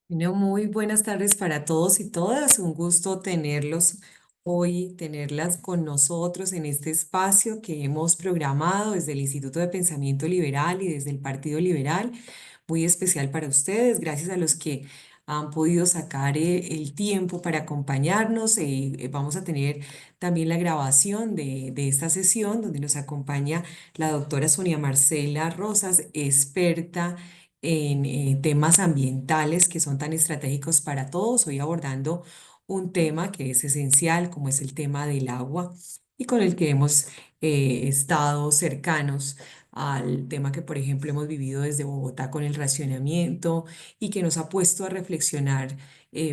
Bueno, muy buenas tardes para todos y todas. Un gusto tenerlos hoy, tenerlas con nosotros en este espacio que hemos programado desde el Instituto de Pensamiento Liberal y desde el Partido Liberal. Muy especial para ustedes, gracias a los que han podido sacar el tiempo para acompañarnos. Vamos a tener también la grabación de esta sesión donde nos acompaña la doctora Sonia Marcela Rosas, experta en temas ambientales que son tan estratégicos para todos, hoy abordando un tema que es esencial, como es el tema del agua, y con el que hemos estado cercanos al tema que, por ejemplo, hemos vivido desde Bogotá con el racionamiento y que nos ha puesto a reflexionar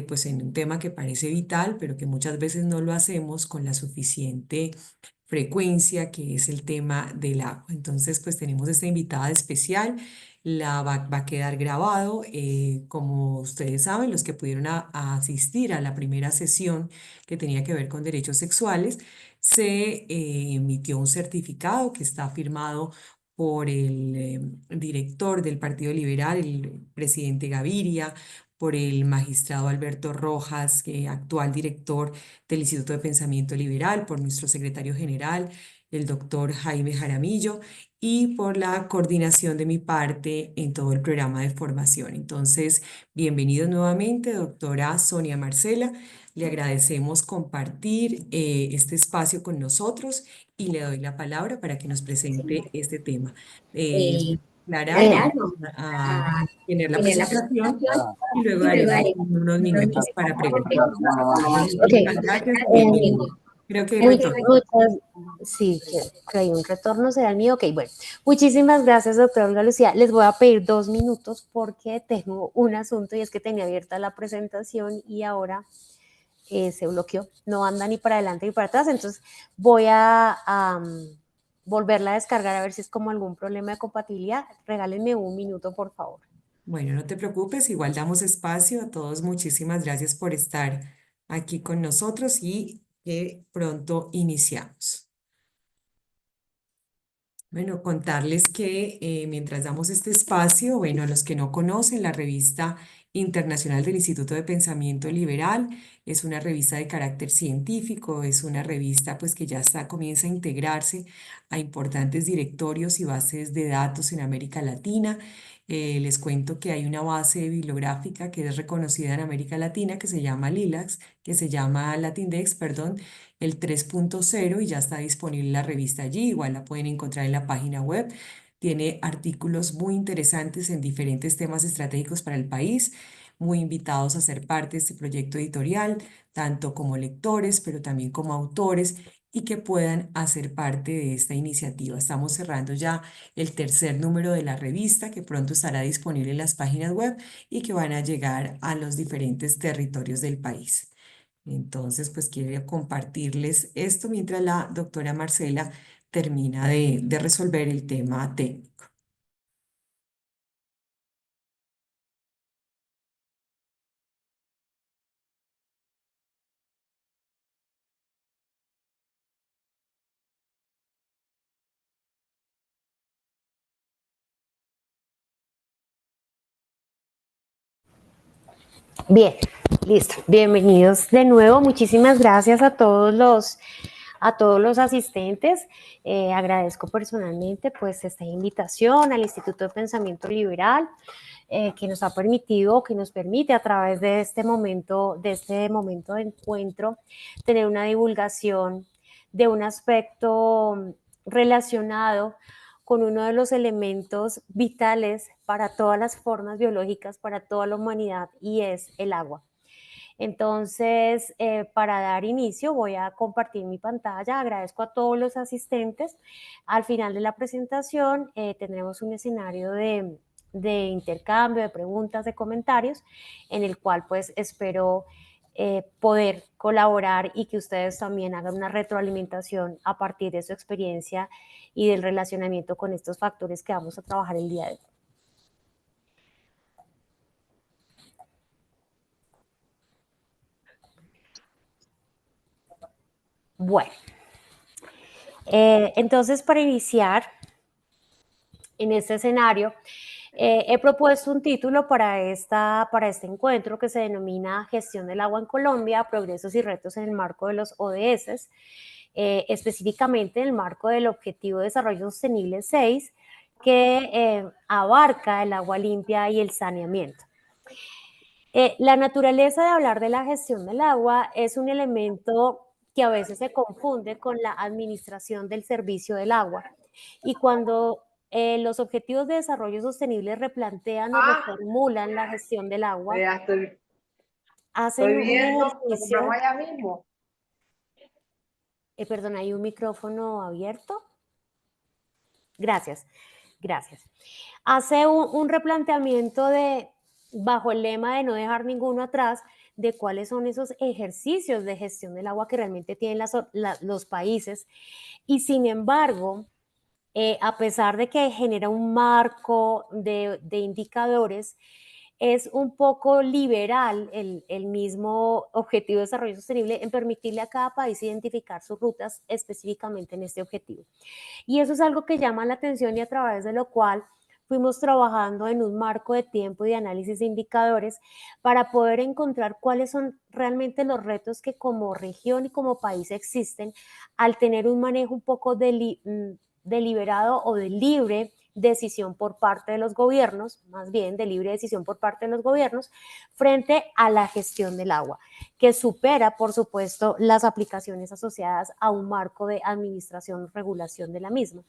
pues en un tema que parece vital, pero que muchas veces no lo hacemos con la suficiente frecuencia, que es el tema del agua. Entonces, pues tenemos esta invitada especial, va a quedar grabado. Como ustedes saben, los que pudieron a asistir a la primera sesión que tenía que ver con derechos sexuales, se emitió un certificado que está firmado por el director del Partido Liberal, el presidente Gaviria, por el magistrado Alberto Rojas, actual director del Instituto de Pensamiento Liberal, por nuestro secretario general, el doctor Jaime Jaramillo, y por la coordinación de mi parte en todo el programa de formación. Entonces, bienvenidos nuevamente, doctora Sonia Marcela. Le agradecemos compartir este espacio con nosotros y le doy la palabra para que nos presente este tema. Eh, Eh, Clara, vamos Claro, a a tener la tener la presentación presentación y luego y luego daremos haremos unos unos minutos para preguntar. minutos. Entonces, Ok, muchísimas gracias y eh, bienvenido. Creo que hay muchas, retorno. muchas, sí, que hay un retorno, será el mío. Ok, bueno, muchísimas gracias, doctora Olga Lucía. Les voy a pedir 2 minutos porque tengo un asunto y es que tenía abierta la presentación y ahora se bloqueó. No anda ni para adelante ni para atrás, entonces voy a volverla a descargar a ver si es como algún problema de compatibilidad. Regálenme 1 minuto, por favor. Bueno, no te preocupes, igual damos espacio a todos. Muchísimas gracias por estar aquí con nosotros y que pronto iniciamos. Bueno, contarles que mientras damos este espacio, bueno, a los que no conocen, la revista internacional del Instituto de Pensamiento Liberal es una revista de carácter científico, es una revista pues que ya está, comienza a integrarse a importantes directorios y bases de datos en América Latina. Les cuento que hay una base bibliográfica que es reconocida en América Latina que se llama LILAX, que se llama Latindex, perdón, el 3.0, y ya está disponible la revista allí. Igual la pueden encontrar en la página web. Tiene artículos muy interesantes en diferentes temas estratégicos para el país. Muy invitados a ser parte de este proyecto editorial, tanto como lectores, pero también como autores, y que puedan hacer parte de esta iniciativa. Estamos cerrando ya el tercer número de la revista, que pronto estará disponible en las páginas web y que van a llegar a los diferentes territorios del país. Entonces, pues quiero compartirles esto mientras la doctora Marcela termina de resolver el tema técnico. Bien, listo. Bienvenidos de nuevo. Muchísimas gracias a todos los asistentes. Agradezco personalmente pues esta invitación al Instituto de Pensamiento Liberal que nos ha permitido, que nos permite a través de este momento de encuentro tener una divulgación de un aspecto relacionado con uno de los elementos vitales para todas las formas biológicas, para toda la humanidad, y es el agua. Entonces, para dar inicio, voy a compartir mi pantalla. Agradezco a todos los asistentes. Al final de la presentación tendremos un escenario de intercambio, de preguntas, de comentarios, en el cual pues espero poder colaborar y que ustedes también hagan una retroalimentación a partir de su experiencia y del relacionamiento con estos factores que vamos a trabajar el día de hoy. Bueno, entonces para iniciar en este escenario, He propuesto un título para este encuentro que se denomina Gestión del agua en Colombia, progresos y retos en el marco de los ODS, específicamente en el marco del Objetivo de Desarrollo Sostenible 6, que abarca el agua limpia y el saneamiento. La naturaleza de hablar de la gestión del agua es un elemento que a veces se confunde con la administración del servicio del agua. Y cuando los objetivos de desarrollo sostenible replantean o Ah, reformulan la gestión del agua, vea, hacen estoy un viendo, lo compramos ejercicio, allá mismo. perdón, hay un micrófono abierto. Gracias, gracias. Hace un replanteamiento bajo el lema de no dejar ninguno atrás, de cuáles son esos ejercicios de gestión del agua que realmente tienen los países. Y sin embargo, a pesar de que genera un marco de indicadores, es un poco liberal el mismo Objetivo de Desarrollo Sostenible en permitirle a cada país identificar sus rutas específicamente en este objetivo. Y eso es algo que llama la atención y a través de lo cual fuimos trabajando en un marco de tiempo y de análisis de indicadores para poder encontrar cuáles son realmente los retos que como región y como país existen al tener un manejo un poco deliberado o de libre decisión por parte de los gobiernos, más bien de libre decisión por parte de los gobiernos, frente a la gestión del agua, que supera, por supuesto, las aplicaciones asociadas a un marco de administración, regulación de la misma.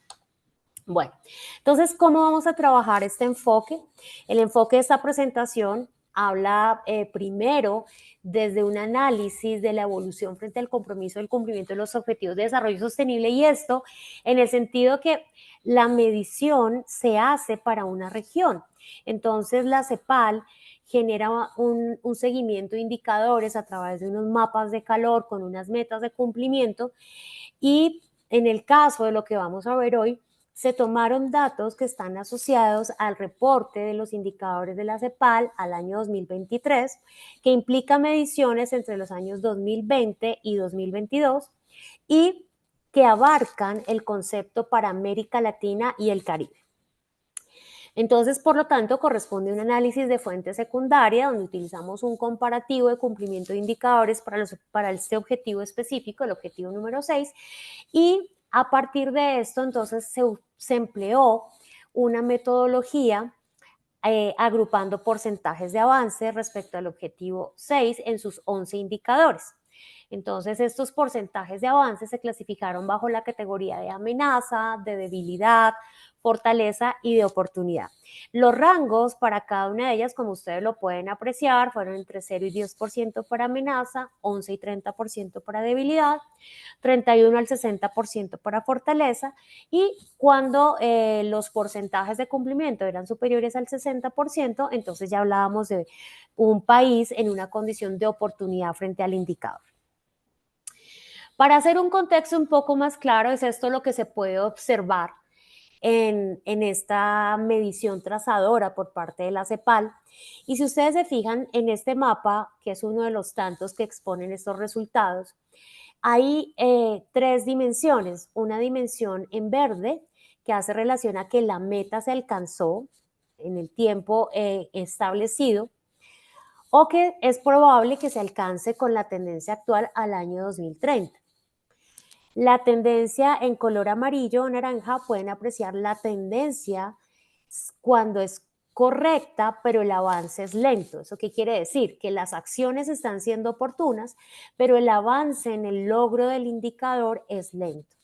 Bueno, entonces, ¿cómo vamos a trabajar este enfoque? El enfoque de esta presentación habla primero desde un análisis de la evolución frente al compromiso del cumplimiento de los objetivos de desarrollo sostenible y esto en el sentido que la medición se hace para una región. Entonces, la CEPAL genera un seguimiento de indicadores a través de unos mapas de calor con unas metas de cumplimiento y en el caso de lo que vamos a ver hoy, se tomaron datos que están asociados al reporte de los indicadores de la CEPAL al año 2023, que implica mediciones entre los años 2020 y 2022 y que abarcan el concepto para América Latina y el Caribe. Entonces, por lo tanto, corresponde un análisis de fuente secundaria donde utilizamos un comparativo de cumplimiento de indicadores para este objetivo específico, el objetivo número 6, y a partir de esto, entonces, se empleó una metodología agrupando porcentajes de avance respecto al objetivo 6 en sus 11 indicadores. Entonces, estos porcentajes de avance se clasificaron bajo la categoría de amenaza, de debilidad, fortaleza y de oportunidad. Los rangos para cada una de ellas, como ustedes lo pueden apreciar, fueron entre 0 y 10% para amenaza, 11 y 30% para debilidad, 31 al 60% para fortaleza y cuando los porcentajes de cumplimiento eran superiores al 60%, entonces ya hablábamos de un país en una condición de oportunidad frente al indicador. Para hacer un contexto un poco más claro, es esto lo que se puede observar en esta medición trazadora por parte de la CEPAL. Y si ustedes se fijan en este mapa, que es uno de los tantos que exponen estos resultados, hay tres dimensiones. Una dimensión en verde, que hace relación a que la meta se alcanzó en el tiempo establecido, o que es probable que se alcance con la tendencia actual al año 2030. La tendencia en color amarillo o naranja pueden apreciar la tendencia cuando es correcta, pero el avance es lento. ¿Eso qué quiere decir? Que las acciones están siendo oportunas, pero el avance en el logro del indicador es lento.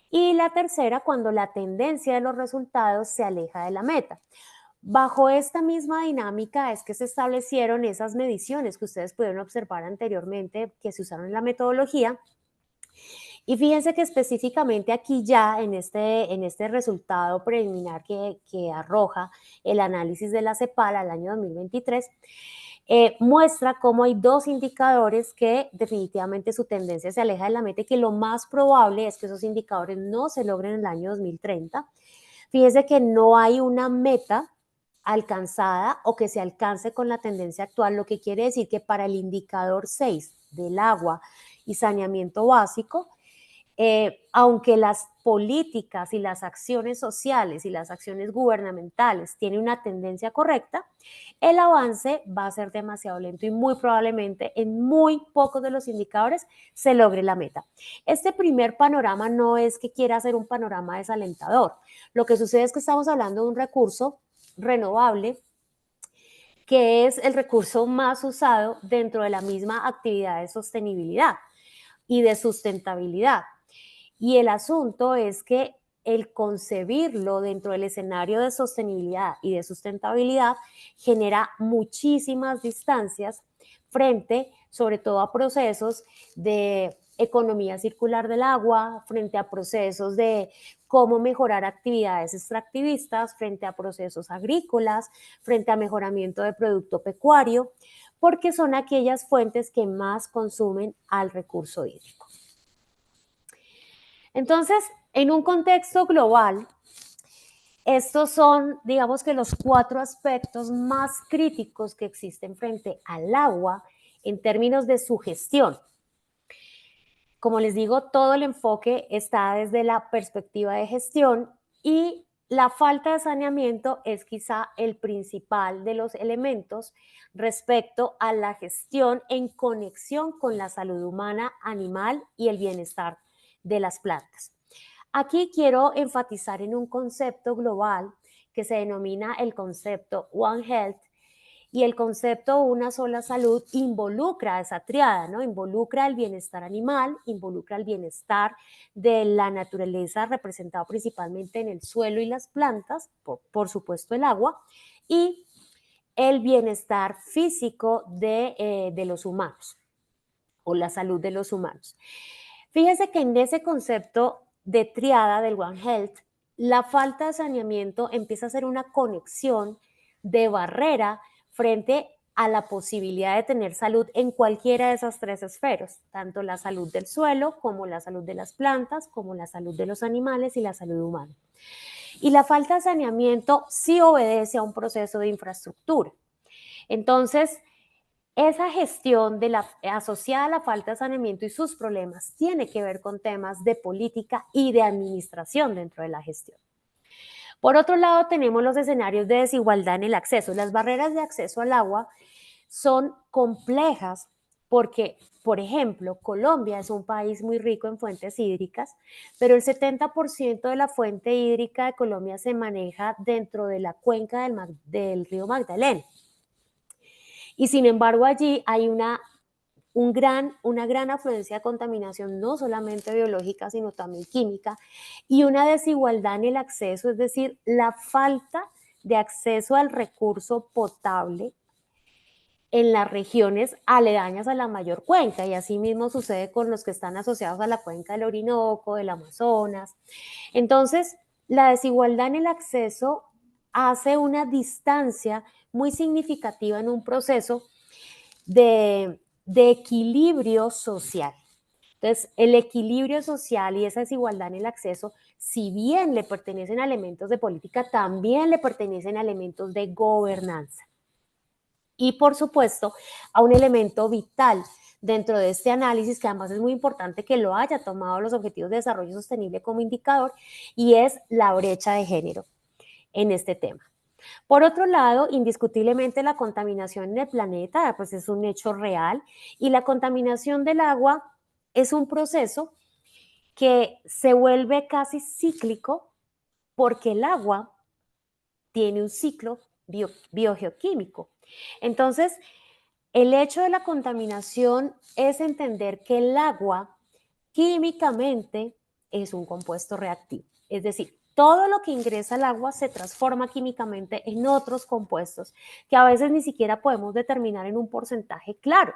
Y la tercera, cuando la tendencia de los resultados se aleja de la meta. Bajo esta misma dinámica es que se establecieron esas mediciones que ustedes pudieron observar anteriormente que se usaron en la metodología. Y fíjense que específicamente aquí ya en este resultado preliminar que arroja el análisis de la CEPAL al año 2023, muestra cómo hay dos indicadores que definitivamente su tendencia se aleja de la meta y que lo más probable es que esos indicadores no se logren en el año 2030. Fíjense que no hay una meta alcanzada o que se alcance con la tendencia actual, lo que quiere decir que para el indicador 6 del agua y saneamiento básico, aunque las políticas y las acciones sociales y las acciones gubernamentales tienen una tendencia correcta, el avance va a ser demasiado lento y muy probablemente en muy pocos de los indicadores se logre la meta. Este primer panorama no es que quiera hacer un panorama desalentador. Lo que sucede es que estamos hablando de un recurso renovable que es el recurso más usado dentro de la misma actividad de sostenibilidad y de sustentabilidad. Y el asunto es que el concebirlo dentro del escenario de sostenibilidad y de sustentabilidad genera muchísimas distancias frente, sobre todo, a procesos de economía circular del agua, frente a procesos de cómo mejorar actividades extractivistas, frente a procesos agrícolas, frente a mejoramiento de producto pecuario, porque son aquellas fuentes que más consumen al recurso hídrico. Entonces, en un contexto global, estos son, digamos que los 4 aspectos más críticos que existen frente al agua en términos de su gestión. Como les digo, todo el enfoque está desde la perspectiva de gestión y la falta de saneamiento es quizá el principal de los elementos respecto a la gestión en conexión con la salud humana, animal y el bienestar de las plantas. Aquí quiero enfatizar en un concepto global que se denomina el concepto One Health, y el concepto una sola salud involucra esa triada, ¿no? Involucra el bienestar animal, involucra el bienestar de la naturaleza representado principalmente en el suelo y las plantas, por supuesto el agua, y el bienestar físico de los humanos o la salud de los humanos. Fíjese que en ese concepto de triada del One Health, la falta de saneamiento empieza a ser una conexión de barrera frente a la posibilidad de tener salud en cualquiera de esas 3 esferas, tanto la salud del suelo como la salud de las plantas, como la salud de los animales y la salud humana. Y la falta de saneamiento sí obedece a un proceso de infraestructura. Entonces, esa gestión asociada a la falta de saneamiento y sus problemas tiene que ver con temas de política y de administración dentro de la gestión. Por otro lado, tenemos los escenarios de desigualdad en el acceso. Las barreras de acceso al agua son complejas porque, por ejemplo, Colombia es un país muy rico en fuentes hídricas, pero el 70% de la fuente hídrica de Colombia se maneja dentro de la cuenca del río Magdalena. Y sin embargo, allí hay una gran afluencia de contaminación, no solamente biológica, sino también química, y una desigualdad en el acceso, es decir, la falta de acceso al recurso potable en las regiones aledañas a la mayor cuenca, y así mismo sucede con los que están asociados a la cuenca del Orinoco, del Amazonas. Entonces, la desigualdad en el acceso hace una distancia muy significativa en un proceso de equilibrio social. Entonces, el equilibrio social y esa desigualdad en el acceso, si bien le pertenecen a elementos de política, también le pertenecen a elementos de gobernanza. Y, por supuesto, a un elemento vital dentro de este análisis, que además es muy importante que lo haya tomado los Objetivos de Desarrollo Sostenible como indicador, y es la brecha de género en este tema. Por otro lado, indiscutiblemente la contaminación en el planeta pues es un hecho real, y la contaminación del agua es un proceso que se vuelve casi cíclico porque el agua tiene un ciclo biogeoquímico. Entonces, el hecho de la contaminación es entender que el agua químicamente es un compuesto reactivo, es decir, todo lo que ingresa al agua se transforma químicamente en otros compuestos que a veces ni siquiera podemos determinar en un porcentaje claro.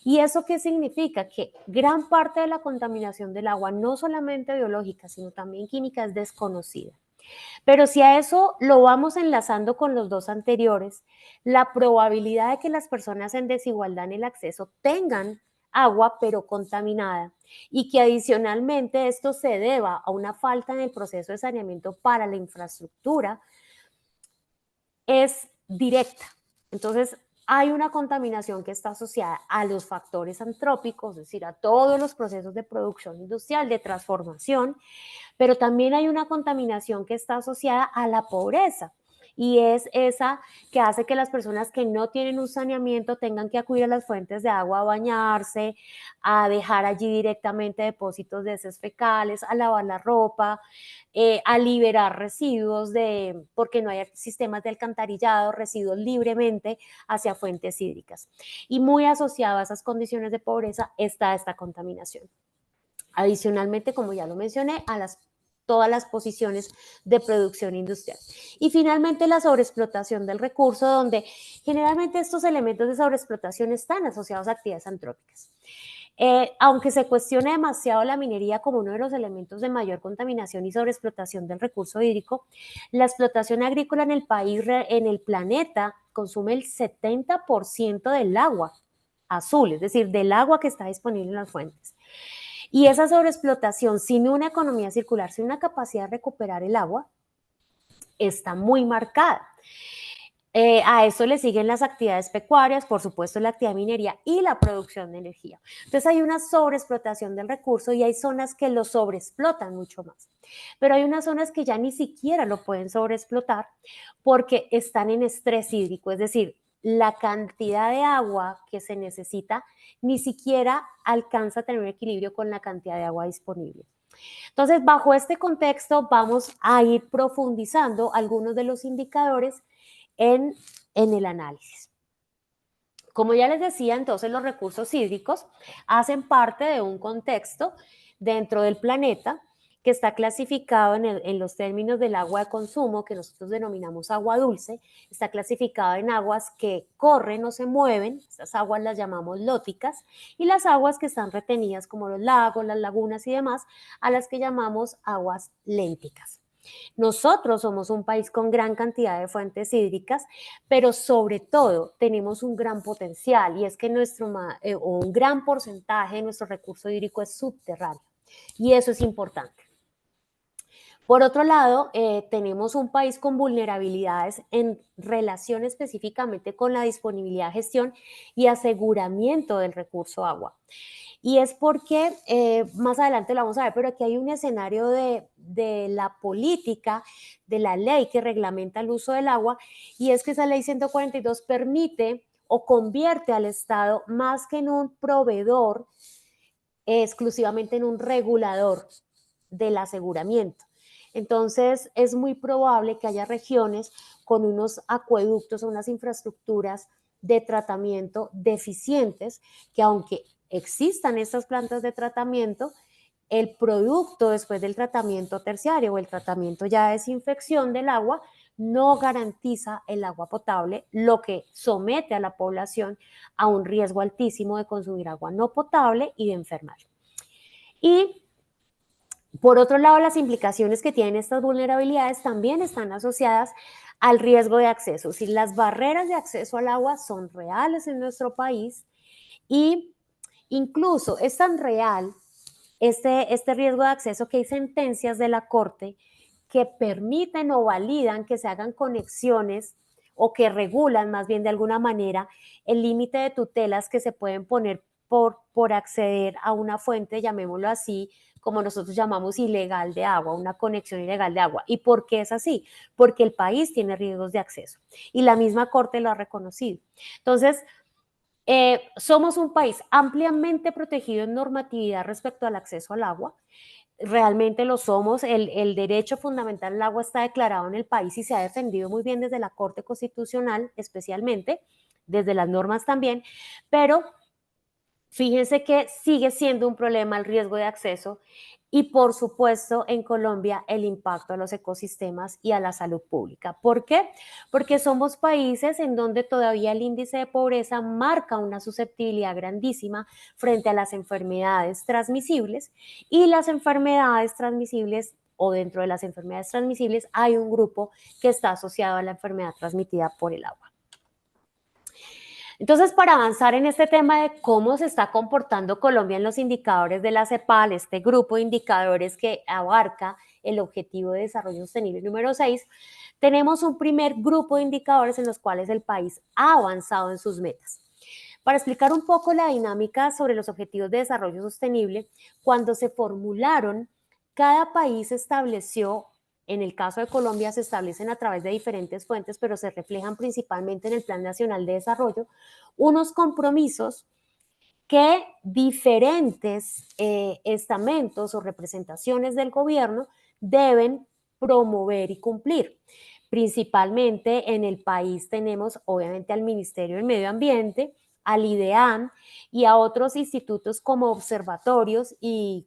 ¿Y eso qué significa? Que gran parte de la contaminación del agua, no solamente biológica, sino también química, es desconocida. Pero si a eso lo vamos enlazando con los 2 anteriores, la probabilidad de que las personas en desigualdad en el acceso tengan agua pero contaminada, y que adicionalmente esto se deba a una falta en el proceso de saneamiento para la infraestructura, es directa. Entonces, hay una contaminación que está asociada a los factores antrópicos, es decir, a todos los procesos de producción industrial, de transformación, pero también hay una contaminación que está asociada a la pobreza. Y es esa que hace que las personas que no tienen un saneamiento tengan que acudir a las fuentes de agua a bañarse, a dejar allí directamente depósitos de heces fecales, a lavar la ropa, a liberar residuos porque no hay sistemas de alcantarillado, residuos libremente hacia fuentes hídricas. Y muy asociado a esas condiciones de pobreza está esta contaminación. Adicionalmente, como ya lo mencioné, a todas las posiciones de producción industrial. Y finalmente la sobreexplotación del recurso, donde generalmente estos elementos de sobreexplotación están asociados a actividades antrópicas. Aunque se cuestione demasiado la minería como uno de los elementos de mayor contaminación y sobreexplotación del recurso hídrico, la explotación agrícola en el país, en el planeta, consume el 70% del agua azul, es decir, del agua que está disponible en las fuentes. Y esa sobreexplotación, sin una economía circular, sin una capacidad de recuperar el agua, está muy marcada. A eso le siguen las actividades pecuarias, por supuesto la actividad de minería y la producción de energía. Entonces hay una sobreexplotación del recurso y hay zonas que lo sobreexplotan mucho más. Pero hay unas zonas que ya ni siquiera lo pueden sobreexplotar porque están en estrés hídrico, es decir, la cantidad de agua que se necesita ni siquiera alcanza a tener un equilibrio con la cantidad de agua disponible. Entonces, bajo este contexto, vamos a ir profundizando algunos de los indicadores en el análisis. Como ya les decía, entonces los recursos hídricos hacen parte de un contexto dentro del planeta que está clasificado en los términos del agua de consumo, que nosotros denominamos agua dulce, está clasificado en aguas que corren o se mueven, estas aguas las llamamos lóticas, y las aguas que están retenidas como los lagos, las lagunas y demás, a las que llamamos aguas lénticas. Nosotros somos un país con gran cantidad de fuentes hídricas, pero sobre todo tenemos un gran potencial y es que un gran porcentaje de nuestro recurso hídrico es subterráneo y eso es importante. Por otro lado, tenemos un país con vulnerabilidades en relación específicamente con la disponibilidad, gestión y aseguramiento del recurso agua. Y es porque, más adelante lo vamos a ver, pero aquí hay un escenario de la política, de la ley que reglamenta el uso del agua, y es que esa ley 142 permite o convierte al Estado más que en un proveedor, exclusivamente en un regulador del aseguramiento. Entonces, es muy probable que haya regiones con unos acueductos o unas infraestructuras de tratamiento deficientes, que aunque existan estas plantas de tratamiento, el producto después del tratamiento terciario o el tratamiento ya de desinfección del agua no garantiza el agua potable, lo que somete a la población a un riesgo altísimo de consumir agua no potable y de enfermar. Y por otro lado, las implicaciones que tienen estas vulnerabilidades también están asociadas al riesgo de acceso. Si las barreras de acceso al agua son reales en nuestro país y incluso es tan real este riesgo de acceso que hay sentencias de la Corte que permiten o validan que se hagan conexiones o que regulan más bien de alguna manera el límite de tutelas que se pueden poner por acceder a una fuente, llamémoslo así, como nosotros llamamos ilegal de agua, una conexión ilegal de agua. ¿Y por qué es así? Porque el país tiene riesgos de acceso y la misma Corte lo ha reconocido. Entonces, somos un país ampliamente protegido en normatividad respecto al acceso al agua. Realmente lo somos. El derecho fundamental al agua está declarado en el país y se ha defendido muy bien desde la Corte Constitucional, especialmente, desde las normas también, pero fíjense que sigue siendo un problema el riesgo de acceso y, por supuesto, en Colombia el impacto a los ecosistemas y a la salud pública. ¿Por qué? Porque somos países en donde todavía el índice de pobreza marca una susceptibilidad grandísima frente a las enfermedades transmisibles y las enfermedades transmisibles o dentro de las enfermedades transmisibles hay un grupo que está asociado a la enfermedad transmitida por el agua. Entonces, para avanzar en este tema de cómo se está comportando Colombia en los indicadores de la CEPAL, este grupo de indicadores que abarca el Objetivo de Desarrollo Sostenible número 6, tenemos un primer grupo de indicadores en los cuales el país ha avanzado en sus metas. Para explicar un poco la dinámica sobre los Objetivos de Desarrollo Sostenible, cuando se formularon, cada país estableció, en el caso de Colombia se establecen a través de diferentes fuentes, pero se reflejan principalmente en el Plan Nacional de Desarrollo, unos compromisos que diferentes estamentos o representaciones del gobierno deben promover y cumplir. Principalmente en el país tenemos obviamente al Ministerio del Medio Ambiente, al IDEAM y a otros institutos como observatorios y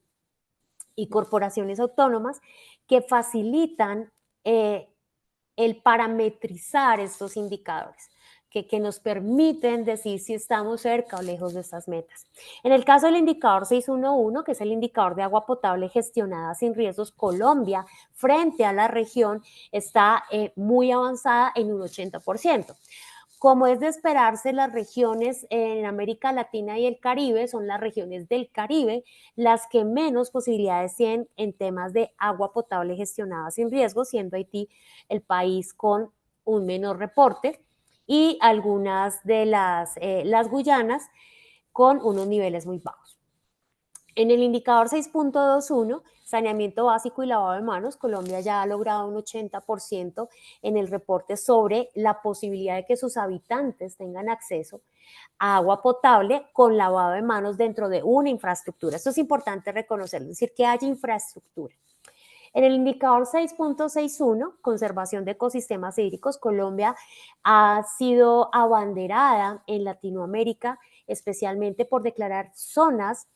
corporaciones autónomas que facilitan el parametrizar estos indicadores, que nos permiten decir si estamos cerca o lejos de estas metas. En el caso del indicador 611, que es el indicador de agua potable gestionada sin riesgos, Colombia, frente a la región, está muy avanzada en un 80%. Como es de esperarse, las regiones en América Latina y el Caribe son las regiones del Caribe las que menos posibilidades tienen en temas de agua potable gestionada sin riesgo, siendo Haití el país con un menor reporte y algunas de las Guyanas con unos niveles muy bajos. En el indicador 6.21, saneamiento básico y lavado de manos, Colombia ya ha logrado un 80% en el reporte sobre la posibilidad de que sus habitantes tengan acceso a agua potable con lavado de manos dentro de una infraestructura. Esto es importante reconocerlo, es decir, que haya infraestructura. En el indicador 6.61, conservación de ecosistemas hídricos, Colombia ha sido abanderada en Latinoamérica, especialmente por declarar zonas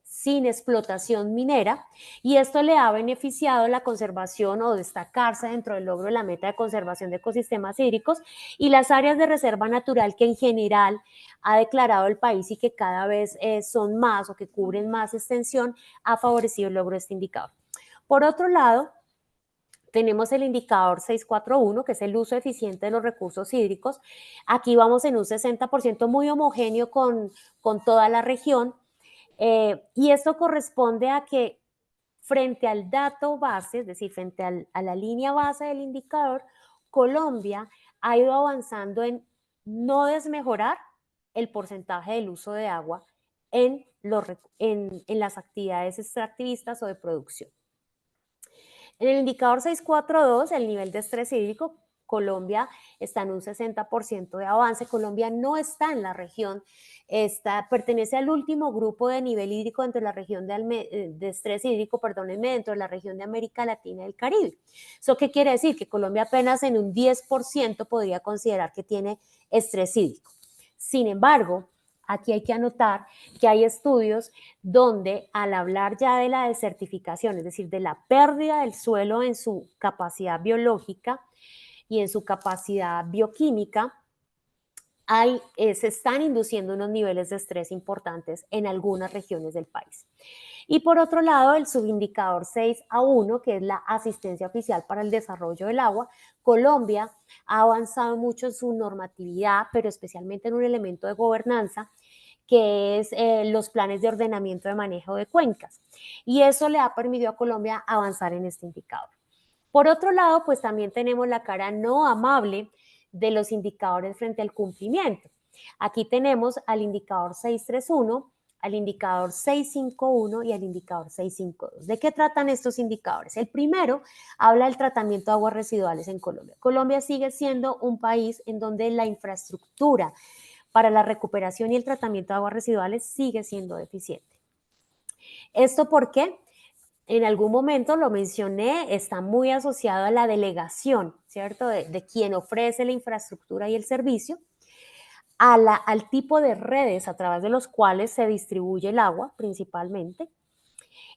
sin explotación minera, y esto le ha beneficiado la conservación o destacarse dentro del logro de la meta de conservación de ecosistemas hídricos y las áreas de reserva natural que en general ha declarado el país y que cada vez son más o que cubren más extensión, ha favorecido el logro de este indicador. Por otro lado, tenemos el indicador 641, que es el uso eficiente de los recursos hídricos. Aquí vamos en un 60% muy homogéneo con toda la región. Y esto corresponde a que frente al dato base, es decir, frente a la línea base del indicador, Colombia ha ido avanzando en no desmejorar el porcentaje del uso de agua en las actividades extractivistas o de producción. En el indicador 642, el nivel de estrés hídrico, Colombia está en un 60% de avance. Colombia no está en la región, pertenece al último grupo de nivel hídrico dentro de la región de estrés hídrico, perdónenme, dentro de la región de América Latina y el Caribe. ¿Eso qué quiere decir? Que Colombia apenas en un 10% podría considerar que tiene estrés hídrico. Sin embargo, aquí hay que anotar que hay estudios donde al hablar ya de la desertificación, es decir, de la pérdida del suelo en su capacidad biológica y en su capacidad bioquímica, se están induciendo unos niveles de estrés importantes en algunas regiones del país. Y por otro lado, el subindicador 6A1, que es la asistencia oficial para el desarrollo del agua, Colombia ha avanzado mucho en su normatividad, pero especialmente en un elemento de gobernanza, que es los planes de ordenamiento de manejo de cuencas. Y eso le ha permitido a Colombia avanzar en este indicador. Por otro lado, pues también tenemos la cara no amable de los indicadores frente al cumplimiento. Aquí tenemos al indicador 631, al indicador 651 y al indicador 652. ¿De qué tratan estos indicadores? El primero habla del tratamiento de aguas residuales en Colombia. Colombia sigue siendo un país en donde la infraestructura para la recuperación y el tratamiento de aguas residuales sigue siendo deficiente. ¿Esto por qué? En algún momento lo mencioné, está muy asociado a la delegación, ¿cierto? De quien ofrece la infraestructura y el servicio, al tipo de redes a través de los cuales se distribuye el agua principalmente.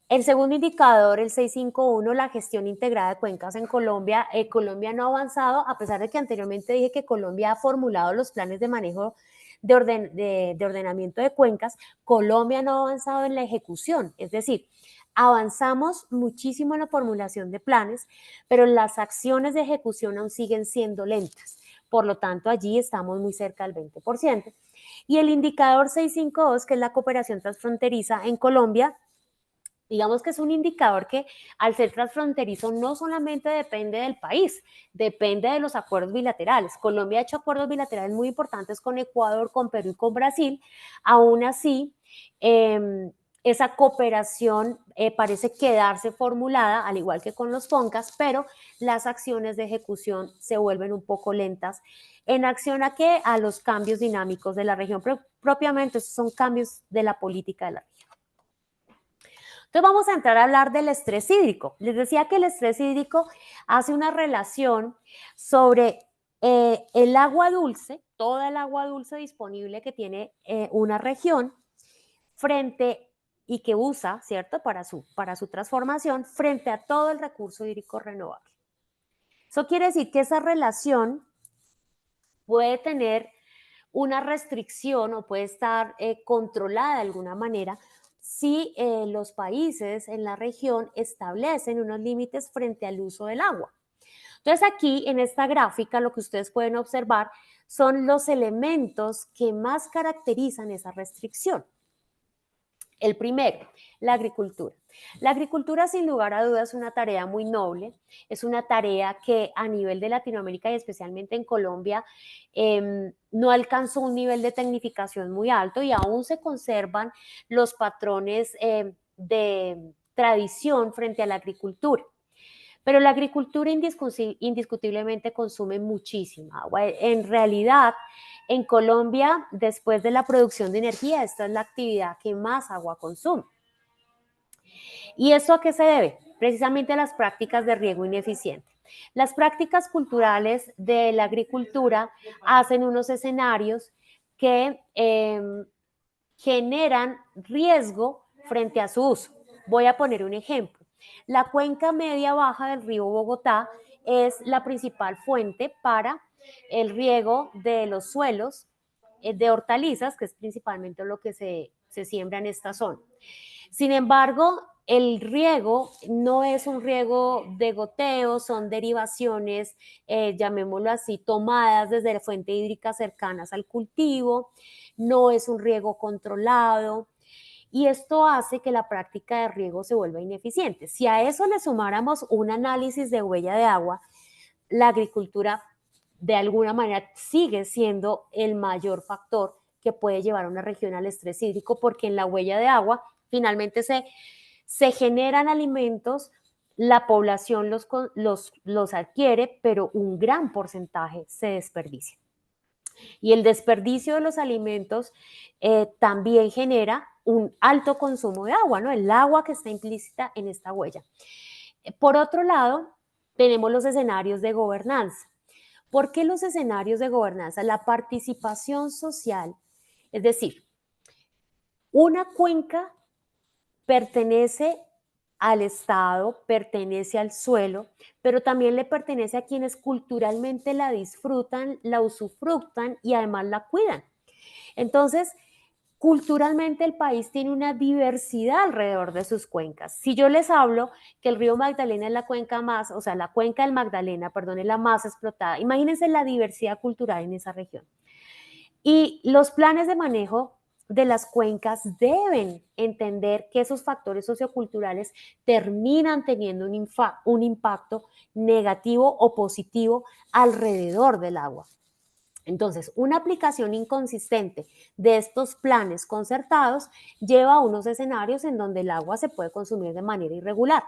El segundo indicador, el 651, la gestión integrada de cuencas en Colombia. Colombia no ha avanzado, a pesar de que anteriormente dije que Colombia ha formulado los planes de manejo de ordenamiento de cuencas. Colombia no ha avanzado en la ejecución, es decir, avanzamos muchísimo en la formulación de planes, pero las acciones de ejecución aún siguen siendo lentas. Por lo tanto, allí estamos muy cerca del 20%. Y el indicador 652, que es la cooperación transfronteriza en Colombia, Digamos que es un indicador que al ser transfronterizo no solamente depende del país, depende de los acuerdos bilaterales. Colombia ha hecho acuerdos bilaterales muy importantes con Ecuador, con Perú y con Brasil. Aún así, esa cooperación parece quedarse formulada, al igual que con los FONCAS, pero las acciones de ejecución se vuelven un poco lentas en acción a que a los cambios dinámicos de la región. Propiamente, esos son cambios de la política de la región. Entonces vamos a entrar a hablar del estrés hídrico. Les decía que el estrés hídrico hace una relación sobre el agua dulce, toda el agua dulce disponible que tiene una región frente y que usa, ¿cierto?, para su transformación frente a todo el recurso hídrico renovable. Eso quiere decir que esa relación puede tener una restricción o puede estar controlada de alguna manera si los países en la región establecen unos límites frente al uso del agua. Entonces aquí en esta gráfica lo que ustedes pueden observar son los elementos que más caracterizan esa restricción. El primero, la agricultura. La agricultura, sin lugar a dudas, es una tarea muy noble, es una tarea que a nivel de Latinoamérica y especialmente en Colombia no alcanzó un nivel de tecnificación muy alto y aún se conservan los patrones de tradición frente a la agricultura. Pero la agricultura indiscutiblemente consume muchísima agua. En realidad, en Colombia, después de la producción de energía, esta es la actividad que más agua consume. ¿Y esto a qué se debe? Precisamente a las prácticas de riego ineficiente. Las prácticas culturales de la agricultura hacen unos escenarios que generan riesgo frente a su uso. Voy a poner un ejemplo. La cuenca media baja del río Bogotá es la principal fuente para el riego de los suelos de hortalizas, que es principalmente lo que se siembra en esta zona. Sin embargo, el riego no es un riego de goteo, son derivaciones, llamémoslo así, tomadas desde la fuente hídrica cercanas al cultivo, no es un riego controlado, y esto hace que la práctica de riego se vuelva ineficiente. Si a eso le sumáramos un análisis de huella de agua, la agricultura de alguna manera sigue siendo el mayor factor que puede llevar a una región al estrés hídrico, porque en la huella de agua finalmente se generan alimentos, la población los adquiere, pero un gran porcentaje se desperdicia. Y el desperdicio de los alimentos también genera un alto consumo de agua, ¿no? El agua que está implícita en esta huella. Por otro lado, tenemos los escenarios de gobernanza. ¿Por qué los escenarios de gobernanza? La participación social, es decir, una cuenca pertenece al Estado, pertenece al suelo, pero también le pertenece a quienes culturalmente la disfrutan, la usufructan y además la cuidan. Entonces, culturalmente el país tiene una diversidad alrededor de sus cuencas. Si yo les hablo que el río Magdalena es la cuenca más, o sea, la cuenca del Magdalena, perdón, es la más explotada, imagínense la diversidad cultural en esa región. Y los planes de manejo de las cuencas deben entender que esos factores socioculturales terminan teniendo un impacto negativo o positivo alrededor del agua. Entonces, una aplicación inconsistente de estos planes concertados lleva a unos escenarios en donde el agua se puede consumir de manera irregular.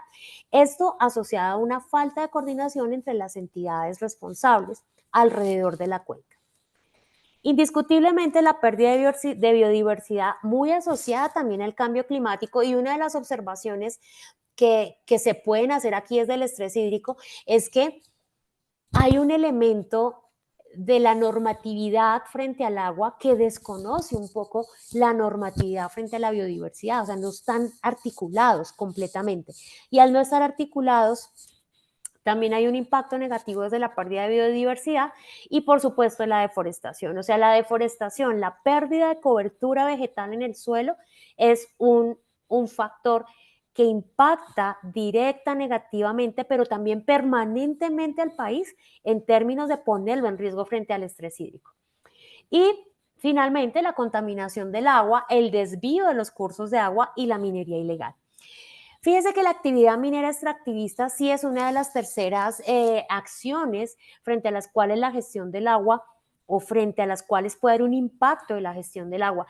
Esto asociado a una falta de coordinación entre las entidades responsables alrededor de la cuenca. Indiscutiblemente la pérdida de biodiversidad muy asociada también al cambio climático, y una de las observaciones que se pueden hacer aquí desde el estrés hídrico es que hay un elemento de la normatividad frente al agua que desconoce un poco la normatividad frente a la biodiversidad, o sea, no están articulados completamente. Y al no estar articulados, también hay un impacto negativo desde la pérdida de biodiversidad y, por supuesto, la deforestación. O sea, la deforestación, la pérdida de cobertura vegetal en el suelo es un factor que impacta directa, negativamente, pero también permanentemente al país en términos de ponerlo en riesgo frente al estrés hídrico. Y finalmente, la contaminación del agua, el desvío de los cursos de agua y la minería ilegal. Fíjese que la actividad minera extractivista sí es una de las terceras acciones frente a las cuales la gestión del agua o frente a las cuales puede haber un impacto de la gestión del agua,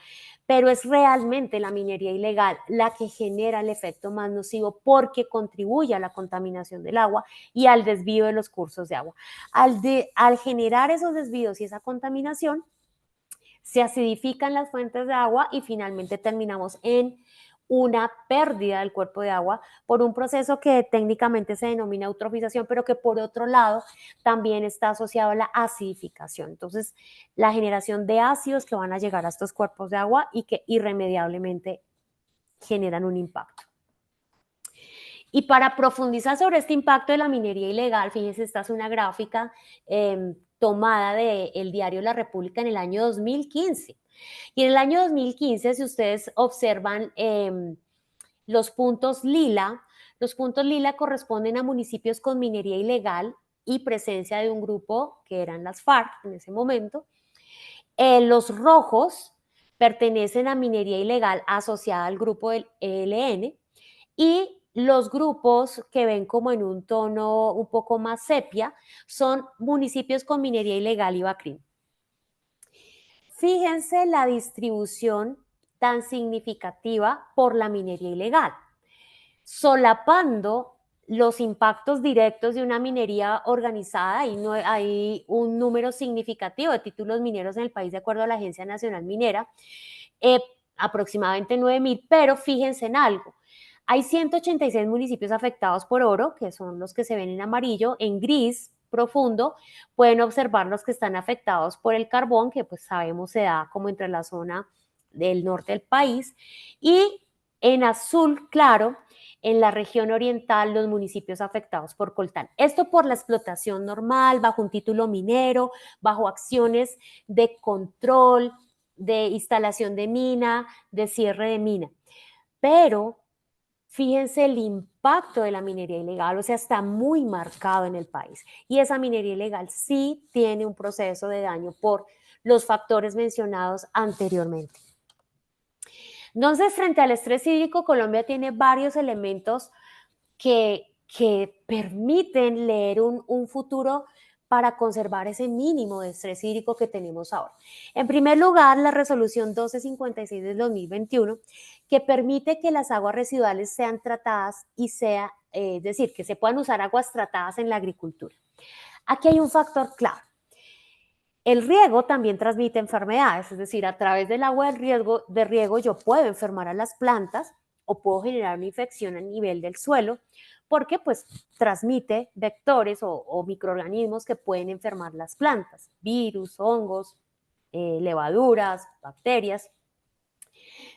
pero es realmente la minería ilegal la que genera el efecto más nocivo porque contribuye a la contaminación del agua y al desvío de los cursos de agua. Al generar esos desvíos y esa contaminación, se acidifican las fuentes de agua y finalmente terminamos en una pérdida del cuerpo de agua por un proceso que técnicamente se denomina eutrofización, pero que por otro lado también está asociado a la acidificación. Entonces, la generación de ácidos que van a llegar a estos cuerpos de agua y que irremediablemente generan un impacto. Y para profundizar sobre este impacto de la minería ilegal, fíjense, esta es una gráfica tomada del diario La República en el año 2015. Y en el año 2015, si ustedes observan los puntos lila corresponden a municipios con minería ilegal y presencia de un grupo que eran las FARC en ese momento. Los rojos pertenecen a minería ilegal asociada al grupo del ELN y los grupos que ven como en un tono un poco más sepia son municipios con minería ilegal y BACRIM. Fíjense la distribución tan significativa por la minería ilegal, solapando los impactos directos de una minería organizada. Y no hay un número significativo de títulos mineros en el país de acuerdo a la Agencia Nacional Minera, aproximadamente 9.000, pero fíjense en algo. Hay 186 municipios afectados por oro, que son los que se ven en amarillo. En gris profundo pueden observar los que están afectados por el carbón, que pues sabemos se da como entre la zona del norte del país. Y en azul claro, en la región oriental, los municipios afectados por coltán. Esto por la explotación normal, bajo un título minero, bajo acciones de control, de instalación de mina, de cierre de mina. Pero fíjense el impacto de la minería ilegal, o sea, está muy marcado en el país. Y esa minería ilegal sí tiene un proceso de daño por los factores mencionados anteriormente. Entonces, frente al estrés hídrico, Colombia tiene varios elementos que permiten leer un futuro para conservar ese mínimo de estrés hídrico que tenemos ahora. En primer lugar, la resolución 1256 del 2021, que permite que las aguas residuales sean tratadas y es decir, que se puedan usar aguas tratadas en la agricultura. Aquí hay un factor clave. El riego también transmite enfermedades, es decir, a través del agua de riego yo puedo enfermar a las plantas o puedo generar una infección a nivel del suelo, porque pues transmite vectores o microorganismos que pueden enfermar las plantas, virus, hongos, levaduras, bacterias.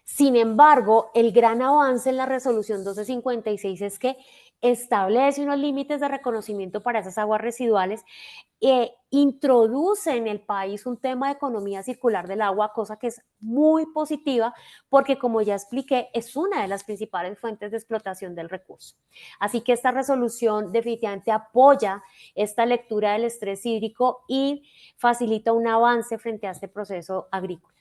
Sin embargo, el gran avance en la resolución 1256 es que establece unos límites de reconocimiento para esas aguas residuales, introduce en el país un tema de economía circular del agua, cosa que es muy positiva porque, como ya expliqué, es una de las principales fuentes de explotación del recurso. Así que esta resolución definitivamente apoya esta lectura del estrés hídrico y facilita un avance frente a este proceso agrícola.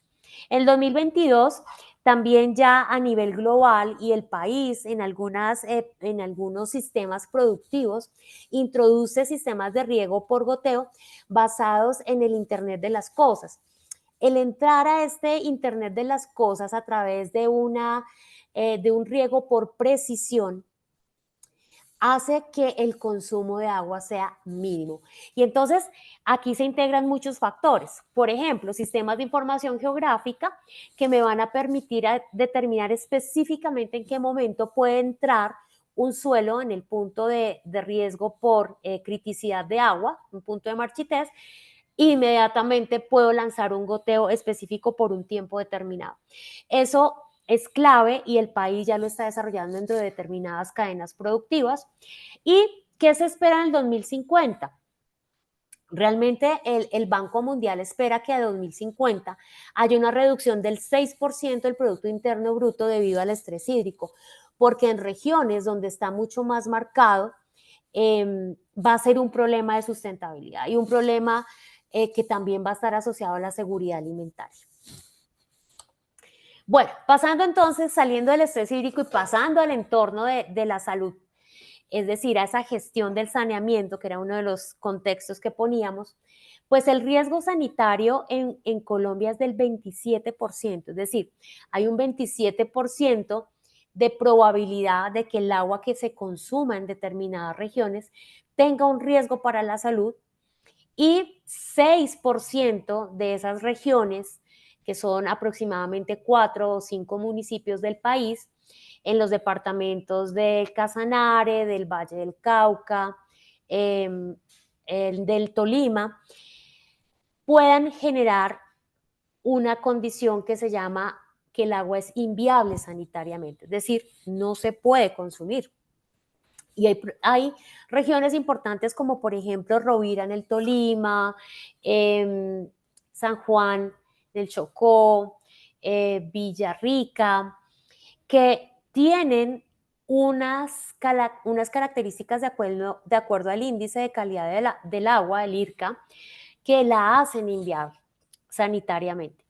En 2022, también ya a nivel global y el país en algunos sistemas productivos introduce sistemas de riego por goteo basados en el Internet de las cosas. El entrar a este Internet de las cosas a través de un riego por precisión hace que el consumo de agua sea mínimo. Y entonces aquí se integran muchos factores. Por ejemplo, sistemas de información geográfica que me van a permitir determinar específicamente en qué momento puede entrar un suelo en el punto de riesgo por criticidad de agua, un punto de marchitez. Inmediatamente puedo lanzar un goteo específico por un tiempo determinado. Eso es clave y el país ya lo está desarrollando dentro de determinadas cadenas productivas. ¿Y qué se espera en el 2050? Realmente el Banco Mundial espera que a 2050 haya una reducción del 6% del Producto Interno Bruto debido al estrés hídrico, porque en regiones donde está mucho más marcado, va a ser un problema de sustentabilidad y un problema que también va a estar asociado a la seguridad alimentaria. Bueno, pasando entonces, saliendo del estrés hídrico y pasando al entorno de la salud, es decir, a esa gestión del saneamiento, que era uno de los contextos que poníamos, pues el riesgo sanitario en Colombia es del 27%, es decir, hay un 27% de probabilidad de que el agua que se consuma en determinadas regiones tenga un riesgo para la salud y 6% de esas regiones, que son aproximadamente 4 o 5 municipios del país, en los departamentos del Casanare, del Valle del Cauca, eh, del Tolima, puedan generar una condición que se llama que el agua es inviable sanitariamente, es decir, no se puede consumir. Y hay regiones importantes como por ejemplo Rovira en el Tolima, San Juan del Chocó, Villarrica, que tienen unas características de acuerdo al índice de calidad del agua, el IRCA, que la hacen inviable sanitariamente.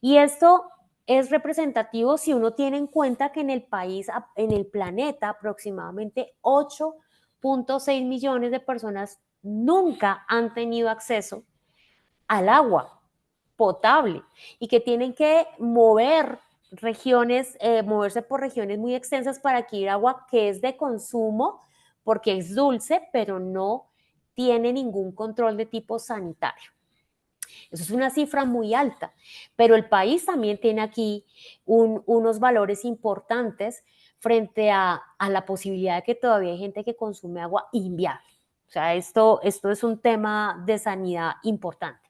Y esto es representativo si uno tiene en cuenta que en el país, en el planeta, aproximadamente 8.6 millones de personas nunca han tenido acceso al agua potable y que tienen que moverse por regiones muy extensas para adquirir agua que es de consumo porque es dulce, pero no tiene ningún control de tipo sanitario. Eso es una cifra muy alta, pero el país también tiene aquí unos valores importantes frente a la posibilidad de que todavía hay gente que consume agua inviable. O sea, esto es un tema de sanidad importante.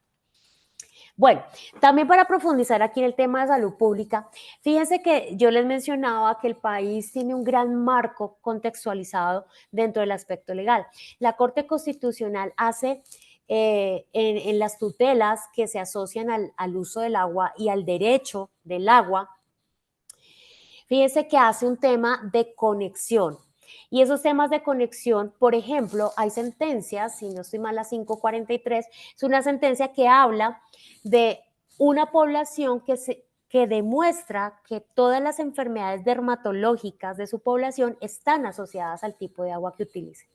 Bueno, también para profundizar aquí en el tema de salud pública, fíjense que yo les mencionaba que el país tiene un gran marco contextualizado dentro del aspecto legal. La Corte Constitucional hace en las tutelas que se asocian al uso del agua y al derecho del agua, fíjense que hace un tema de conexión. Y esos temas de conexión, por ejemplo, hay sentencias, si no estoy mal, la 543, es una sentencia que habla de una población que demuestra que todas las enfermedades dermatológicas de su población están asociadas al tipo de agua que utilicen.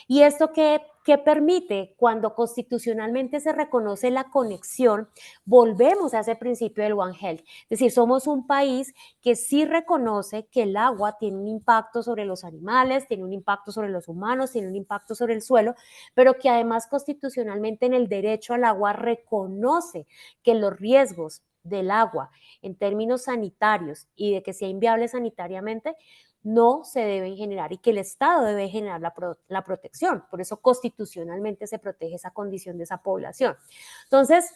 ¿Y esto qué permite? Cuando constitucionalmente se reconoce la conexión, volvemos a ese principio del One Health. Es decir, somos un país que sí reconoce que el agua tiene un impacto sobre los animales, tiene un impacto sobre los humanos, tiene un impacto sobre el suelo, pero que además constitucionalmente en el derecho al agua reconoce que los riesgos del agua en términos sanitarios y de que sea inviable sanitariamente no se deben generar y que el Estado debe generar la protección. Por eso constitucionalmente se protege esa condición de esa población. Entonces,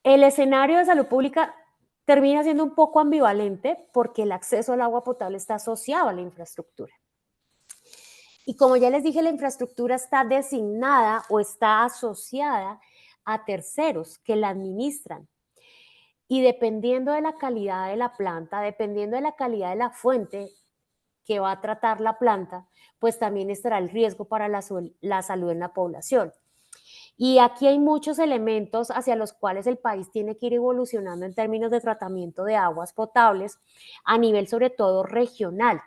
el escenario de salud pública termina siendo un poco ambivalente porque el acceso al agua potable está asociado a la infraestructura. Y como ya les dije, la infraestructura está designada o está asociada a terceros que la administran. Y dependiendo de la calidad de la planta, dependiendo de la calidad de la fuente que va a tratar la planta, pues también estará el riesgo para la salud en la población. Y aquí hay muchos elementos hacia los cuales el país tiene que ir evolucionando en términos de tratamiento de aguas potables a nivel sobre todo regional.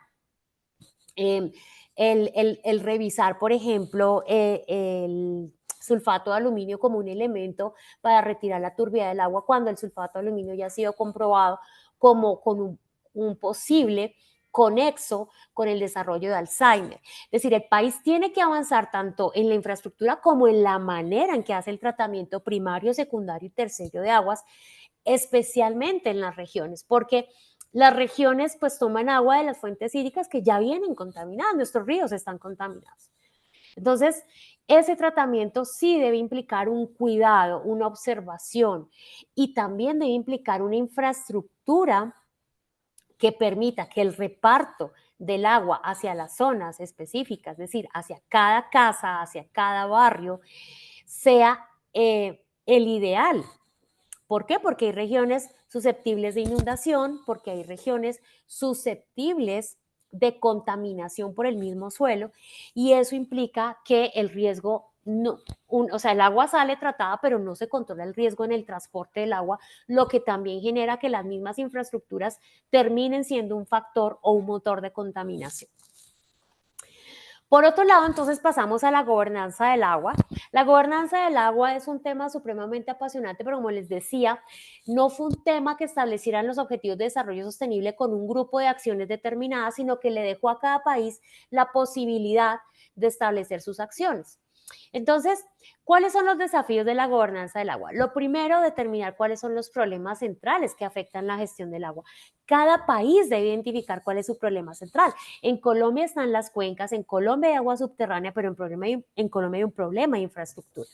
Eh, el revisar, por ejemplo, el sulfato de aluminio como un elemento para retirar la turbidez del agua cuando el sulfato de aluminio ya ha sido comprobado como con un posible conexo con el desarrollo de Alzheimer. Es decir, el país tiene que avanzar tanto en la infraestructura como en la manera en que hace el tratamiento primario, secundario y terciario de aguas, especialmente en las regiones, porque las regiones pues toman agua de las fuentes hídricas que ya vienen contaminadas, nuestros ríos están contaminados. Entonces, ese tratamiento sí debe implicar un cuidado, una observación y también debe implicar una infraestructura que permita que el reparto del agua hacia las zonas específicas, es decir, hacia cada casa, hacia cada barrio, sea el ideal. ¿Por qué? Porque hay regiones susceptibles de inundación, porque hay regiones susceptibles de contaminación por el mismo suelo y eso implica que el riesgo no, o sea, el agua sale tratada, pero no se controla el riesgo en el transporte del agua, lo que también genera que las mismas infraestructuras terminen siendo un factor o un motor de contaminación. Por otro lado, entonces pasamos a la gobernanza del agua. La gobernanza del agua es un tema supremamente apasionante, pero como les decía, no fue un tema que establecieran los objetivos de desarrollo sostenible con un grupo de acciones determinadas, sino que le dejó a cada país la posibilidad de establecer sus acciones. Entonces, ¿cuáles son los desafíos de la gobernanza del agua? Lo primero, determinar cuáles son los problemas centrales que afectan la gestión del agua. Cada país debe identificar cuál es su problema central. En Colombia están las cuencas, en Colombia hay agua subterránea, pero en Colombia hay un problema de infraestructura.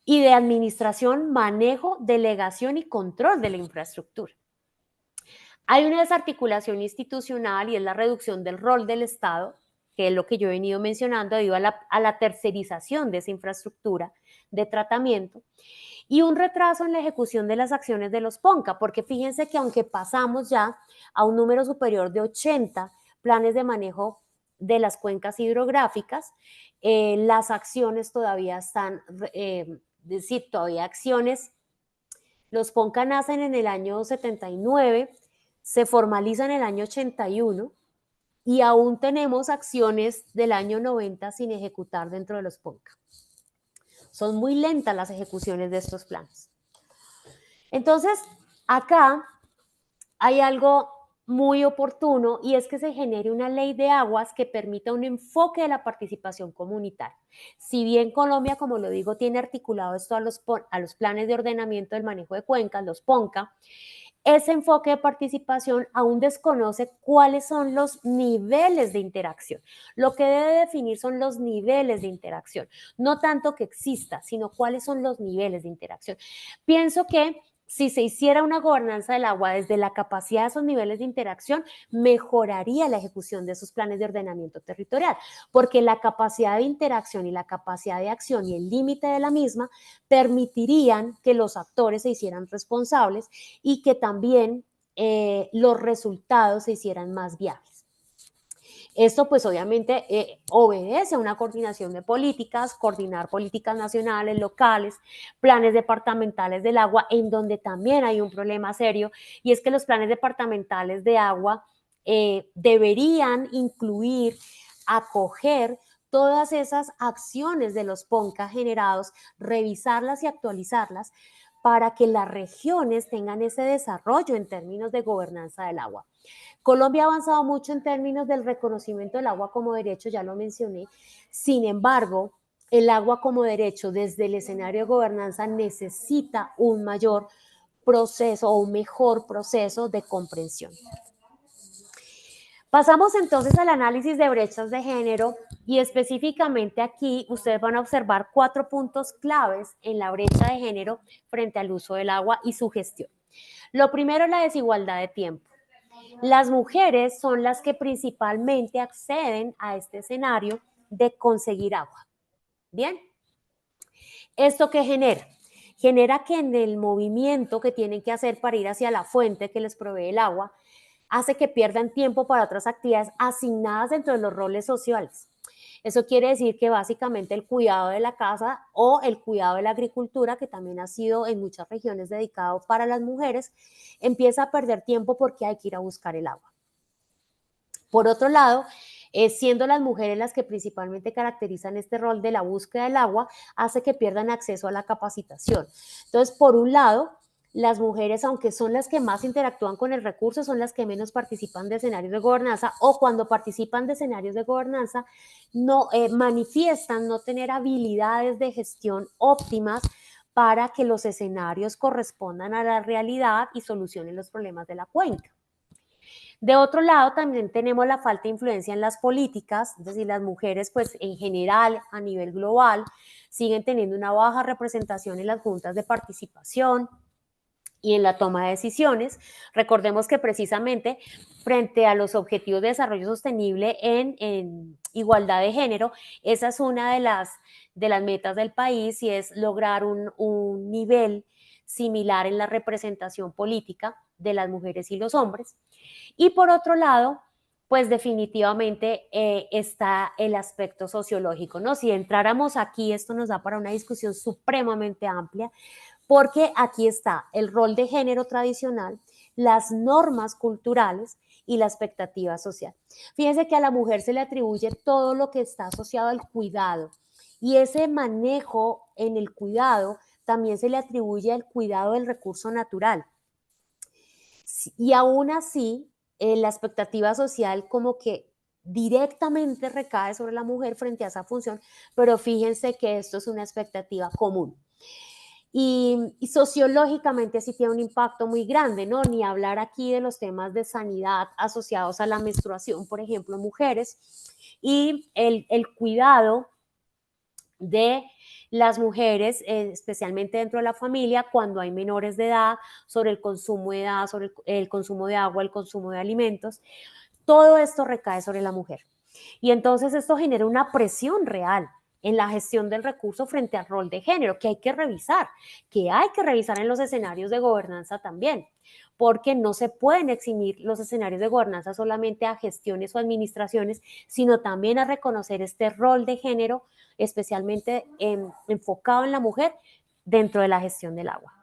Y de administración, manejo, delegación y control de la infraestructura. Hay una desarticulación institucional y es la reducción del rol del Estado, que es lo que yo he venido mencionando debido a la tercerización de esa infraestructura de tratamiento, y un retraso en la ejecución de las acciones de los PONCA, porque fíjense que aunque pasamos ya a un número superior de 80 planes de manejo de las cuencas hidrográficas, las acciones todavía están, decir, todavía acciones, los PONCA nacen en el año 79, se formalizan en el año 81 y aún tenemos acciones del año 90 sin ejecutar dentro de los PONCA. Son muy lentas las ejecuciones de estos planes. Entonces, acá hay algo muy oportuno y es que se genere una ley de aguas que permita un enfoque de la participación comunitaria. Si bien Colombia, como lo digo, tiene articulado esto a los planes de ordenamiento del manejo de cuencas, los PONCA, ese enfoque de participación aún desconoce cuáles son los niveles de interacción. Lo que debe definir son los niveles de interacción, no tanto que exista, sino cuáles son los niveles de interacción. Pienso que si se hiciera una gobernanza del agua desde la capacidad de esos niveles de interacción, mejoraría la ejecución de esos planes de ordenamiento territorial, porque la capacidad de interacción y la capacidad de acción y el límite de la misma permitirían que los actores se hicieran responsables y que también los resultados se hicieran más viables. Esto pues obviamente obedece a una coordinación de políticas, coordinar políticas nacionales, locales, planes departamentales del agua, en donde también hay un problema serio, y es que los planes departamentales de agua deberían incluir, acoger todas esas acciones de los PONCA generados, revisarlas y actualizarlas para que las regiones tengan ese desarrollo en términos de gobernanza del agua. Colombia ha avanzado mucho en términos del reconocimiento del agua como derecho, ya lo mencioné. Sin embargo, el agua como derecho desde el escenario de gobernanza necesita un mayor proceso o un mejor proceso de comprensión. Pasamos entonces al análisis de brechas de género y específicamente aquí ustedes van a observar 4 puntos claves en la brecha de género frente al uso del agua y su gestión. Lo primero es la desigualdad de tiempo. Las mujeres son las que principalmente acceden a este escenario de conseguir agua. Bien, ¿esto qué genera? Genera que en el movimiento que tienen que hacer para ir hacia la fuente que les provee el agua, hace que pierdan tiempo para otras actividades asignadas dentro de los roles sociales. Eso quiere decir que básicamente el cuidado de la casa o el cuidado de la agricultura, que también ha sido en muchas regiones dedicado para las mujeres, empieza a perder tiempo porque hay que ir a buscar el agua. Por otro lado, siendo las mujeres las que principalmente caracterizan este rol de la búsqueda del agua, hace que pierdan acceso a la capacitación. Entonces, por un lado, las mujeres, aunque son las que más interactúan con el recurso, son las que menos participan de escenarios de gobernanza, o cuando participan de escenarios de gobernanza, no manifiestan no tener habilidades de gestión óptimas para que los escenarios correspondan a la realidad y solucionen los problemas de la cuenca. De otro lado, también tenemos la falta de influencia en las políticas, es decir, las mujeres, pues en general, a nivel global, siguen teniendo una baja representación en las juntas de participación y en la toma de decisiones. Recordemos que precisamente frente a los objetivos de desarrollo sostenible en igualdad de género, esa es una de las metas del país y es lograr un nivel similar en la representación política de las mujeres y los hombres. Y por otro lado, pues definitivamente está el aspecto sociológico, ¿no? Si entráramos aquí, esto nos da para una discusión supremamente amplia, porque aquí está el rol de género tradicional, las normas culturales y la expectativa social. Fíjense que a la mujer se le atribuye todo lo que está asociado al cuidado, y ese manejo en el cuidado también se le atribuye al cuidado del recurso natural. Y aún así, la expectativa social como que directamente recae sobre la mujer frente a esa función, pero fíjense que esto es una expectativa común. Y sociológicamente sí tiene un impacto muy grande, ¿no? Ni hablar aquí de los temas de sanidad asociados a la menstruación, por ejemplo, mujeres, y el cuidado de las mujeres, especialmente dentro de la familia, cuando hay menores de edad, sobre el consumo de edad, sobre el consumo de agua, el consumo de alimentos. Todo esto recae sobre la mujer. Y entonces esto genera una presión real en la gestión del recurso frente al rol de género, que hay que revisar en los escenarios de gobernanza también, porque no se pueden eximir los escenarios de gobernanza solamente a gestiones o administraciones, sino también a reconocer este rol de género, especialmente enfocado en la mujer dentro de la gestión del agua.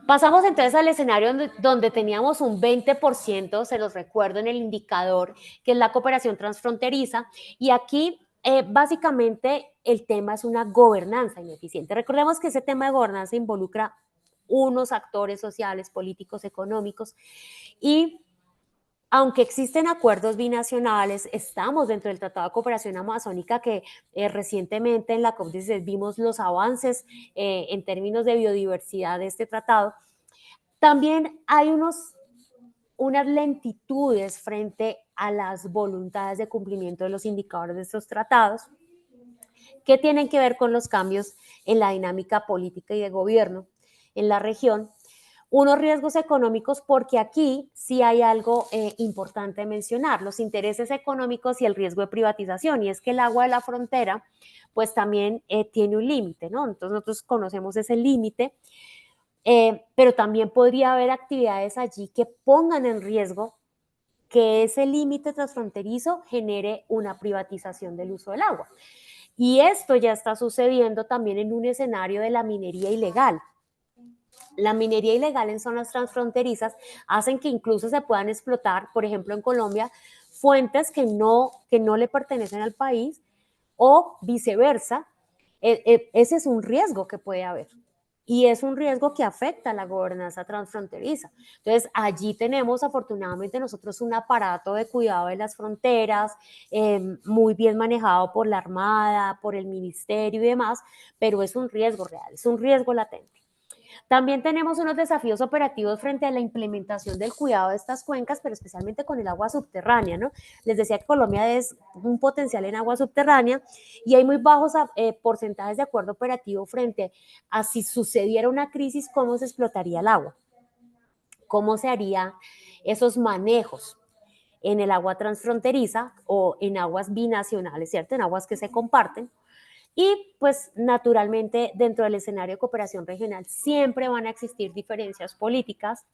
Pasamos entonces al escenario donde teníamos un 20%, se los recuerdo en el indicador, que es la cooperación transfronteriza, y aquí básicamente el tema es una gobernanza ineficiente. Recordemos que ese tema de gobernanza involucra unos actores sociales, políticos, económicos, y aunque existen acuerdos binacionales, estamos dentro del Tratado de Cooperación Amazónica que recientemente en la COP16 vimos los avances en términos de biodiversidad de este tratado. También hay unas lentitudes frente a las voluntades de cumplimiento de los indicadores de estos tratados que tienen que ver con los cambios en la dinámica política y de gobierno en la región. Unos riesgos económicos, porque aquí sí hay algo importante mencionar, los intereses económicos y el riesgo de privatización, y es que el agua de la frontera pues también tiene un límite, ¿no? Entonces nosotros conocemos ese límite, pero también podría haber actividades allí que pongan en riesgo que ese límite transfronterizo genere una privatización del uso del agua. Y esto ya está sucediendo también en un escenario de la minería ilegal. La minería ilegal en zonas transfronterizas hacen que incluso se puedan explotar, por ejemplo, en Colombia, fuentes que no le pertenecen al país o viceversa. Ese es un riesgo que puede haber y es un riesgo que afecta a la gobernanza transfronteriza. Entonces, allí tenemos afortunadamente nosotros un aparato de cuidado de las fronteras, muy bien manejado por la Armada, por el Ministerio y demás, pero es un riesgo real, es un riesgo latente. También tenemos unos desafíos operativos frente a la implementación del cuidado de estas cuencas, pero especialmente con el agua subterránea, ¿no? Les decía que Colombia es un potencial en agua subterránea y hay muy bajos porcentajes de acuerdo operativo frente a si sucediera una crisis, cómo se explotaría el agua, cómo se harían esos manejos en el agua transfronteriza o en aguas binacionales, ¿cierto? En aguas que se comparten. Y pues naturalmente dentro del escenario de cooperación regional siempre van a existir diferencias políticas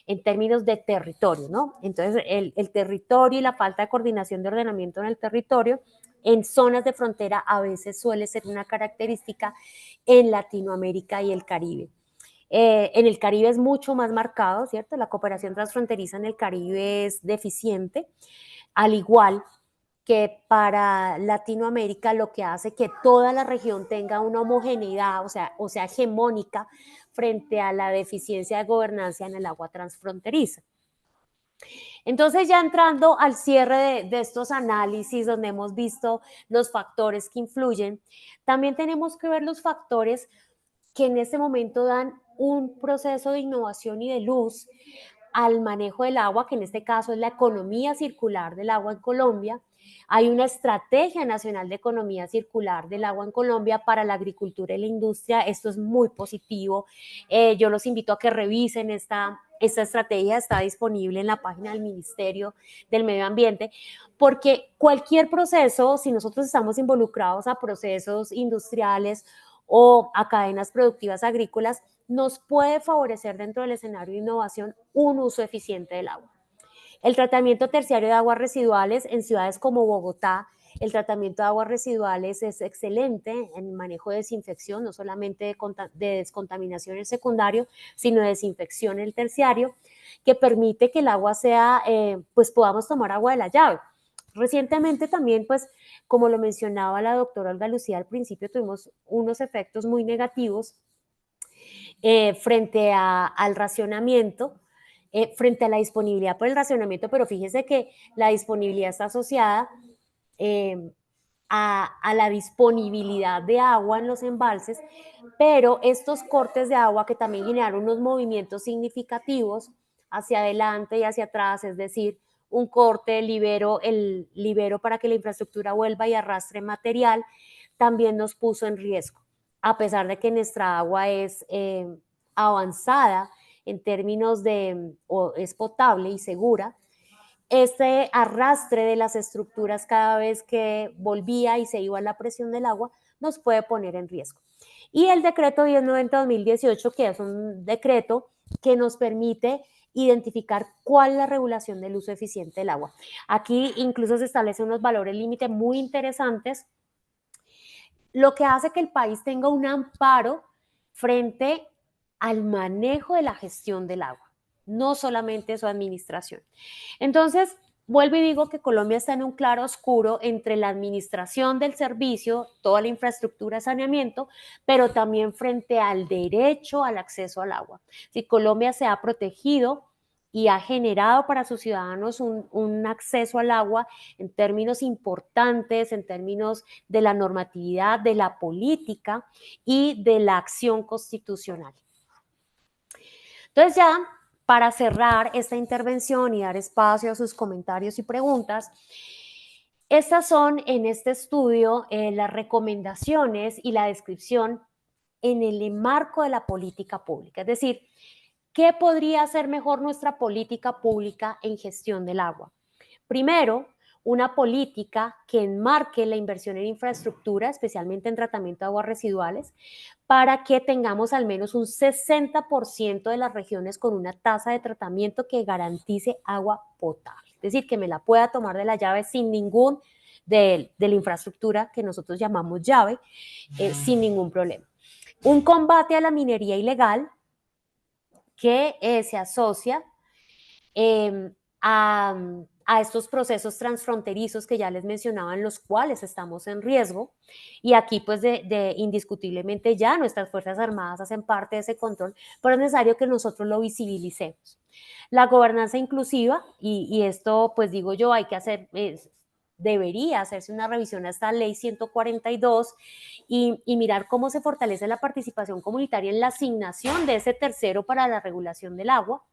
en términos de territorio, ¿no? Entonces el territorio y la falta de coordinación de ordenamiento en el territorio en zonas de frontera a veces suele ser una característica en Latinoamérica y el Caribe. En el Caribe es mucho más marcado, ¿cierto? La cooperación transfronteriza en el Caribe es deficiente, al igual que para Latinoamérica lo que hace que toda la región tenga una homogeneidad, o sea, hegemónica frente a la deficiencia de gobernanza en el agua transfronteriza. Entonces, ya entrando al cierre de estos análisis donde hemos visto los factores que influyen, también tenemos que ver los factores que en este momento dan un proceso de innovación y de luz al manejo del agua, que en este caso es la economía circular del agua en Colombia. Hay una estrategia nacional de economía circular del agua en Colombia para la agricultura y la industria. Esto es muy positivo. Yo los invito a que revisen esta estrategia, está disponible en la página del Ministerio del Medio Ambiente, porque cualquier proceso, si nosotros estamos involucrados a procesos industriales o a cadenas productivas agrícolas, nos puede favorecer dentro del escenario de innovación un uso eficiente del agua. El tratamiento terciario de aguas residuales en ciudades como Bogotá, el tratamiento de aguas residuales es excelente en el manejo de desinfección, no solamente de descontaminación en el secundario, sino de desinfección en el terciario, que permite que el agua sea, pues podamos tomar agua de la llave. Recientemente también, pues, como lo mencionaba la doctora Olga Lucía al principio, tuvimos unos efectos muy negativos frente al racionamiento, frente a la disponibilidad por el racionamiento, pero fíjese que la disponibilidad está asociada eh, a la disponibilidad de agua en los embalses, pero estos cortes de agua que también generaron unos movimientos significativos hacia adelante y hacia atrás, es decir, un corte, libero para que la infraestructura vuelva y arrastre material, también nos puso en riesgo, a pesar de que nuestra agua es avanzada en términos de, o es potable y segura, este arrastre de las estructuras cada vez que volvía y se iba la presión del agua nos puede poner en riesgo. Y el decreto 1090-2018, que es un decreto que nos permite identificar cuál es la regulación del uso eficiente del agua. Aquí incluso se establecen unos valores límite muy interesantes, lo que hace que el país tenga un amparo frente al manejo de la gestión del agua, no solamente su administración. Entonces, vuelvo y digo que Colombia está en un claro oscuro entre la administración del servicio, toda la infraestructura de saneamiento, pero también frente al derecho al acceso al agua. Si Colombia se ha protegido y ha generado para sus ciudadanos un acceso al agua en términos importantes, en términos de la normatividad, de la política y de la acción constitucional. Entonces ya, para cerrar esta intervención y dar espacio a sus comentarios y preguntas, estas son en este estudio las recomendaciones y la descripción en el marco de la política pública, es decir, ¿qué podría hacer mejor nuestra política pública en gestión del agua? Primero, una política que enmarque la inversión en infraestructura, especialmente en tratamiento de aguas residuales, para que tengamos al menos un 60% de las regiones con una tasa de tratamiento que garantice agua potable. Es decir, que me la pueda tomar de la llave sin ningún, de la infraestructura que nosotros llamamos llave, sin ningún problema. Un combate a la minería ilegal que se asocia a, a estos procesos transfronterizos que ya les mencionaba, en los cuales estamos en riesgo. Y aquí, pues, indiscutiblemente ya nuestras Fuerzas Armadas hacen parte de ese control, pero es necesario que nosotros lo visibilicemos. La gobernanza inclusiva, y esto, pues digo yo, hay que hacer, debería hacerse una revisión a esta ley 142 y mirar cómo se fortalece la participación comunitaria en la asignación de ese tercero para la regulación del agua.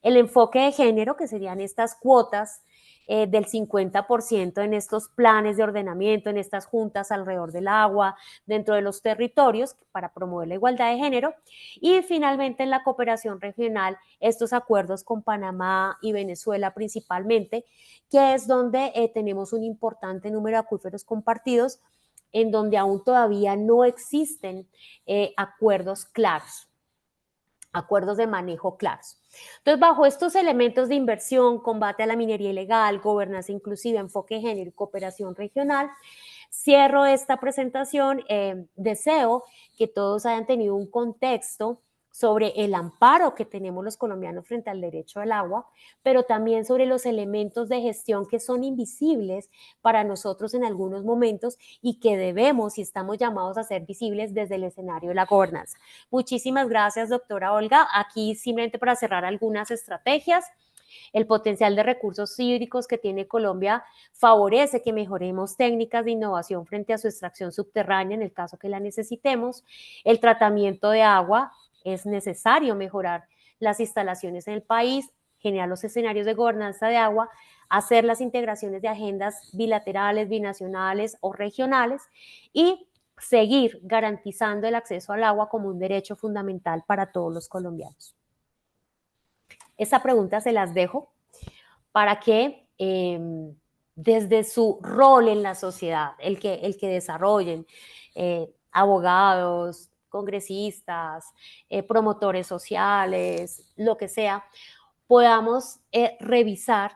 El enfoque de género, que serían estas cuotas del 50% en estos planes de ordenamiento, en estas juntas alrededor del agua, dentro de los territorios, para promover la igualdad de género. Y finalmente en la cooperación regional, estos acuerdos con Panamá y Venezuela principalmente, que es donde tenemos un importante número de acuíferos compartidos, en donde aún todavía no existen acuerdos claros, acuerdos de manejo claros. Entonces, bajo estos elementos de inversión, combate a la minería ilegal, gobernanza inclusiva, enfoque de género y cooperación regional, cierro esta presentación. Deseo que todos hayan tenido un contexto sobre el amparo que tenemos los colombianos frente al derecho al agua, pero también sobre los elementos de gestión que son invisibles para nosotros en algunos momentos y que debemos y estamos llamados a ser visibles desde el escenario de la gobernanza. Muchísimas gracias, doctora Olga. Aquí simplemente para cerrar algunas estrategias. El potencial de recursos hídricos que tiene Colombia favorece que mejoremos técnicas de innovación frente a su extracción subterránea en el caso que la necesitemos. El tratamiento de agua, es necesario mejorar las instalaciones en el país, generar los escenarios de gobernanza de agua, hacer las integraciones de agendas bilaterales, binacionales o regionales y seguir garantizando el acceso al agua como un derecho fundamental para todos los colombianos. Esta pregunta se las dejo para que desde su rol en la sociedad, el que desarrollen abogados, congresistas, promotores sociales, lo que sea, podamos revisar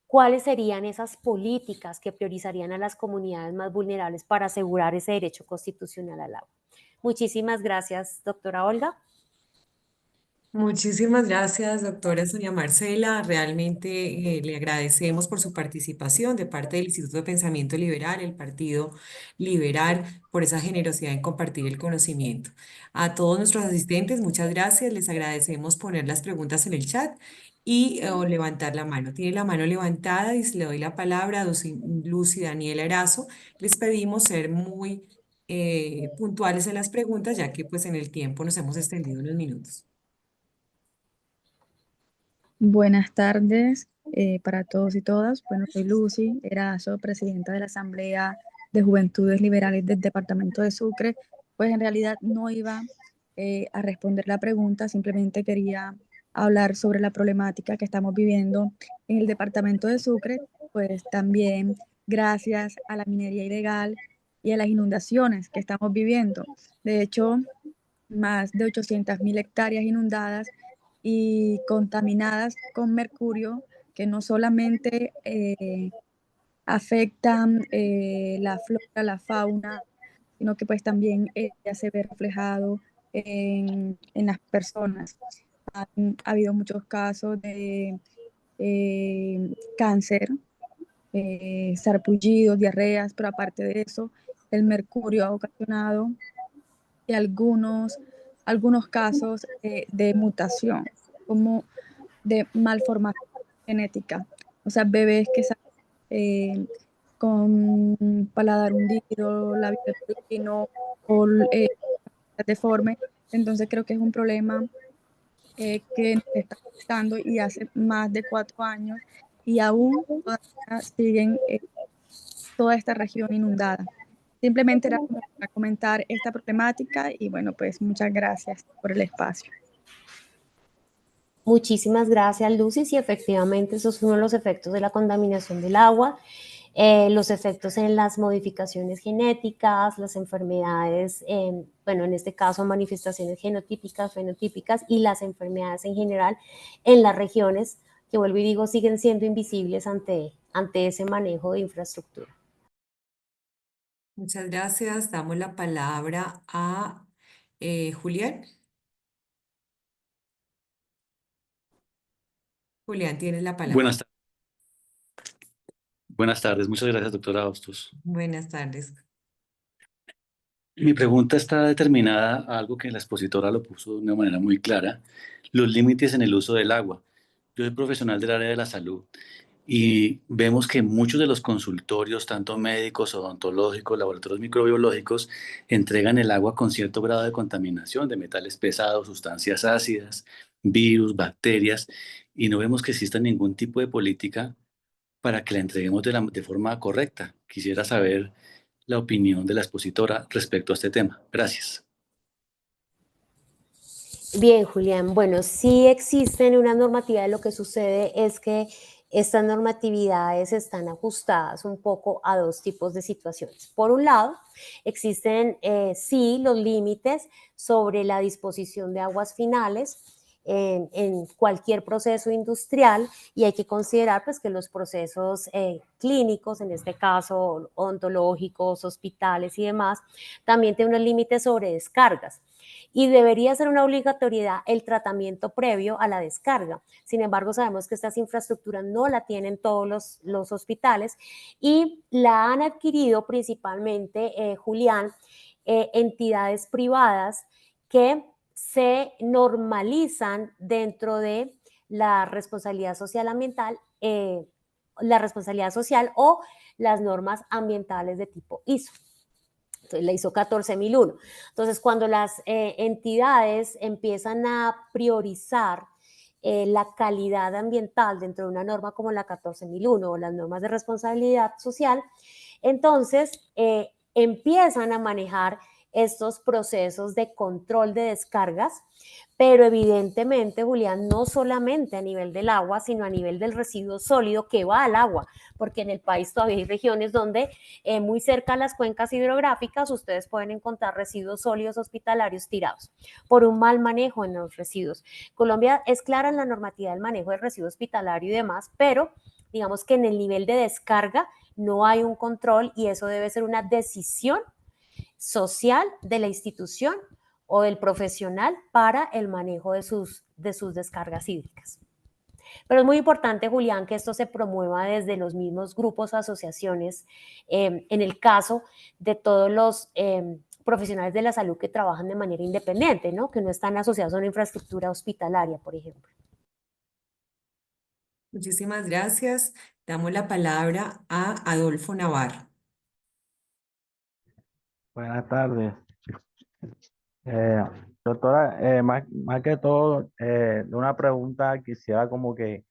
cuáles serían esas políticas que priorizarían a las comunidades más vulnerables para asegurar ese derecho constitucional al agua. Muchísimas gracias, doctora Olga. Muchísimas gracias, doctora Sonia Marcela. Realmente le agradecemos por su participación de parte del Instituto de Pensamiento Liberal, el Partido Liberal, por esa generosidad en compartir el conocimiento. A todos nuestros asistentes, muchas gracias. Les agradecemos poner las preguntas en el chat y o levantar la mano. Tiene la mano levantada y le doy la palabra a Lucy Daniela Erazo. Les pedimos ser muy puntuales en las preguntas, ya que pues en el tiempo nos hemos extendido unos minutos. Buenas tardes para todos y todas. Bueno, soy Lucy Erazo, presidenta de la Asamblea de Juventudes Liberales del Departamento de Sucre. Pues en realidad no iba a responder la pregunta, simplemente quería hablar sobre la problemática que estamos viviendo en el Departamento de Sucre, pues también gracias a la minería ilegal y a las inundaciones que estamos viviendo. De hecho, más de 800.000 hectáreas inundadas y contaminadas con mercurio, que no solamente afectan la flora, la fauna, sino que pues también ya se ve reflejado en las personas. Ha habido muchos casos de cáncer, sarpullidos, diarreas, pero aparte de eso, el mercurio ha ocasionado que algunos casos de mutación, como de malformación genética. O sea, bebés que salen con paladar hundido, labio leporino o deforme. Entonces creo que es un problema que nos está afectando y hace más de 4 años y aún todavía siguen toda esta región inundada. Simplemente era como para comentar esta problemática y bueno, pues muchas gracias por el espacio. Muchísimas gracias, Lucy. Sí, efectivamente, esos son uno de los efectos de la contaminación del agua, los efectos en las modificaciones genéticas, las enfermedades, bueno, en este caso manifestaciones genotípicas, fenotípicas y las enfermedades en general en las regiones que, vuelvo y digo, siguen siendo invisibles ante ese manejo de infraestructura. Muchas gracias. Damos la palabra a Julián. Julián, tienes la palabra. Buenas tardes, muchas gracias, doctora Hostos. Buenas tardes. Mi pregunta está determinada a algo que la expositora lo puso de una manera muy clara, los límites en el uso del agua. Yo soy profesional del área de la salud y vemos que muchos de los consultorios, tanto médicos, odontológicos, laboratorios microbiológicos, entregan el agua con cierto grado de contaminación de metales pesados, sustancias ácidas, virus, bacterias, y no vemos que exista ningún tipo de política para que la entreguemos de forma correcta. Quisiera saber la opinión de la expositora respecto a este tema. Gracias. Bien, Julián. Bueno, sí existen una normativa. Lo que sucede es que estas normatividades están ajustadas un poco a dos tipos de situaciones. Por un lado, existen sí los límites sobre la disposición de aguas finales en cualquier proceso industrial, y hay que considerar pues que los procesos clínicos, en este caso odontológicos, hospitales y demás, también tienen unos límites sobre descargas. Y debería ser una obligatoriedad el tratamiento previo a la descarga. Sin embargo, sabemos que estas infraestructuras no la tienen todos los hospitales y la han adquirido principalmente, Julián, entidades privadas que se normalizan dentro de la responsabilidad social ambiental, la responsabilidad social o las normas ambientales de tipo ISO. Entonces, la ISO 14001. Entonces, cuando las entidades empiezan a priorizar la calidad ambiental dentro de una norma como la 14001 o las normas de responsabilidad social, entonces empiezan a manejar estos procesos de control de descargas, pero evidentemente, Julián, no solamente a nivel del agua, sino a nivel del residuo sólido que va al agua, porque en el país todavía hay regiones donde muy cerca a las cuencas hidrográficas ustedes pueden encontrar residuos sólidos hospitalarios tirados por un mal manejo en los residuos. Colombia es clara en la normativa del manejo del residuo hospitalario y demás, pero digamos que en el nivel de descarga no hay un control y eso debe ser una decisión social de la institución o del profesional para el manejo de sus descargas hídricas. Pero es muy importante, Julián, que esto se promueva desde los mismos grupos o asociaciones, en el caso de todos los profesionales de la salud que trabajan de manera independiente, ¿no? Que no están asociados a una infraestructura hospitalaria, por ejemplo. Muchísimas gracias. Damos la palabra a Adolfo Navarro. Buenas tardes. Eh, Doctora, más que todo, de una pregunta quisiera como que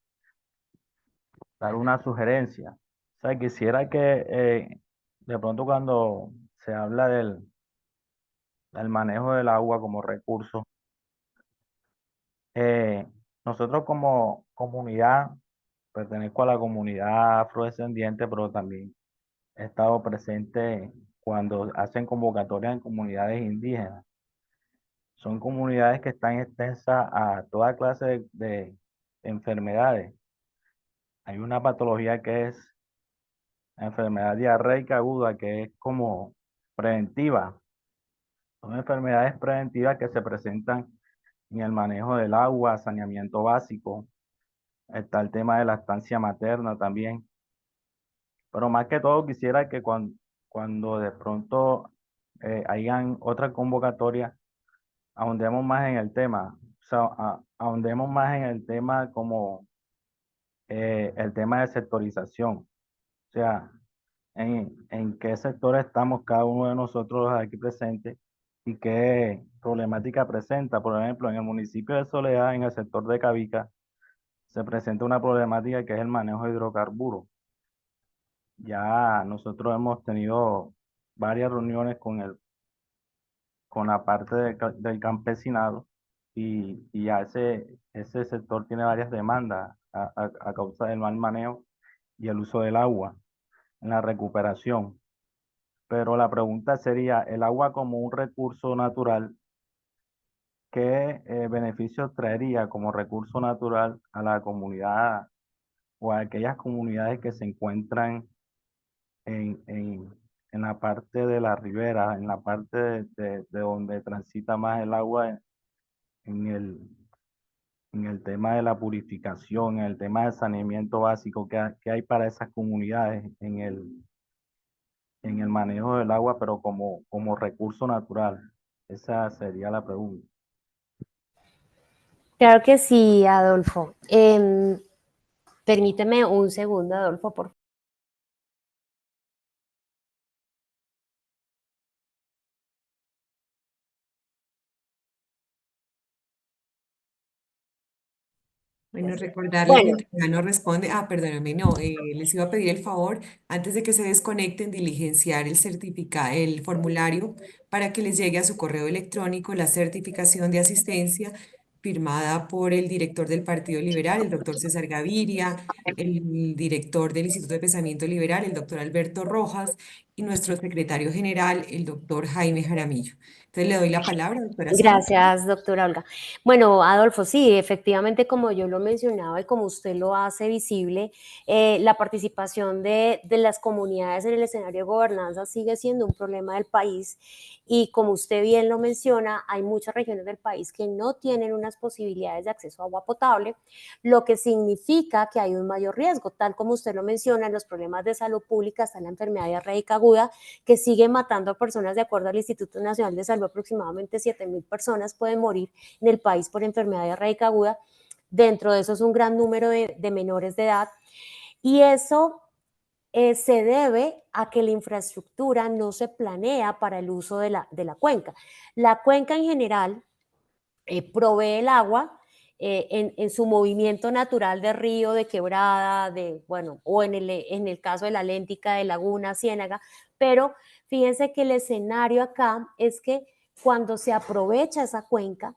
dar una sugerencia. O sea, quisiera que de pronto cuando se habla del manejo del agua como recurso, eh, nosotros como comunidad, pertenezco a la comunidad afrodescendiente, pero también he estado presente cuando hacen convocatorias en comunidades indígenas. Son comunidades que están extensas a toda clase de enfermedades. Hay una patología que es la enfermedad diarreica aguda, que es como preventiva. Son enfermedades preventivas que se presentan en el manejo del agua, saneamiento básico. Está el tema de la estancia materna también. Pero más que todo quisiera que cuando de pronto hayan otra convocatoria, ahondemos más en el tema. O sea, ahondemos más en el tema como el tema de sectorización. O sea, en qué sector estamos cada uno de nosotros aquí presentes y qué problemática presenta. Por ejemplo, en el municipio de Soledad, en el sector de Cabica, se presenta una problemática que es el manejo de hidrocarburos. Ya nosotros hemos tenido varias reuniones con la parte del campesinado y ya ese sector tiene varias demandas a causa del mal manejo y el uso del agua en la recuperación. Pero la pregunta sería, el agua como un recurso natural, ¿qué beneficios traería como recurso natural a la comunidad o a aquellas comunidades que se encuentran en la parte de la ribera, en la parte de donde transita más el agua en en el tema de la purificación, en el tema del saneamiento básico que hay para esas comunidades en el manejo del agua, pero como recurso natural? Esa sería la pregunta. Claro que sí, Adolfo. Permíteme un segundo, Adolfo, por favor. Bueno, recordarles Bueno, mientras ya no responde, perdóname, no, les iba a pedir el favor, antes de que se desconecten, diligenciar el formulario para que les llegue a su correo electrónico la certificación de asistencia firmada por el director del Partido Liberal, el doctor César Gaviria, el director del Instituto de Pensamiento Liberal, el doctor Alberto Rojas, y nuestro secretario general, el doctor Jaime Jaramillo. Entonces le doy la palabra, doctora Sonia. gracias, doctora Olga. Bueno, Adolfo, sí, efectivamente, como yo lo mencionaba y como usted lo hace visible, la participación de las comunidades en el escenario de gobernanza sigue siendo un problema del país y como usted bien lo menciona, hay muchas regiones del país que no tienen unas posibilidades de acceso a agua potable, lo que significa que hay un mayor riesgo, tal como usted lo menciona, en los problemas de salud pública está la enfermedad diarreica aguda, que sigue matando a personas. De acuerdo al Instituto Nacional de Salud, aproximadamente 7.000 personas pueden morir en el país por enfermedad diarreica aguda. Dentro de eso es un gran número de menores de edad. Y eso se debe a que la infraestructura no se planea para el uso de la cuenca. La cuenca en general provee el agua en su movimiento natural de río, de quebrada, bueno, o en el caso de la léntica, de laguna, ciénaga, pero Fíjense que el escenario acá es que cuando se aprovecha esa cuenca,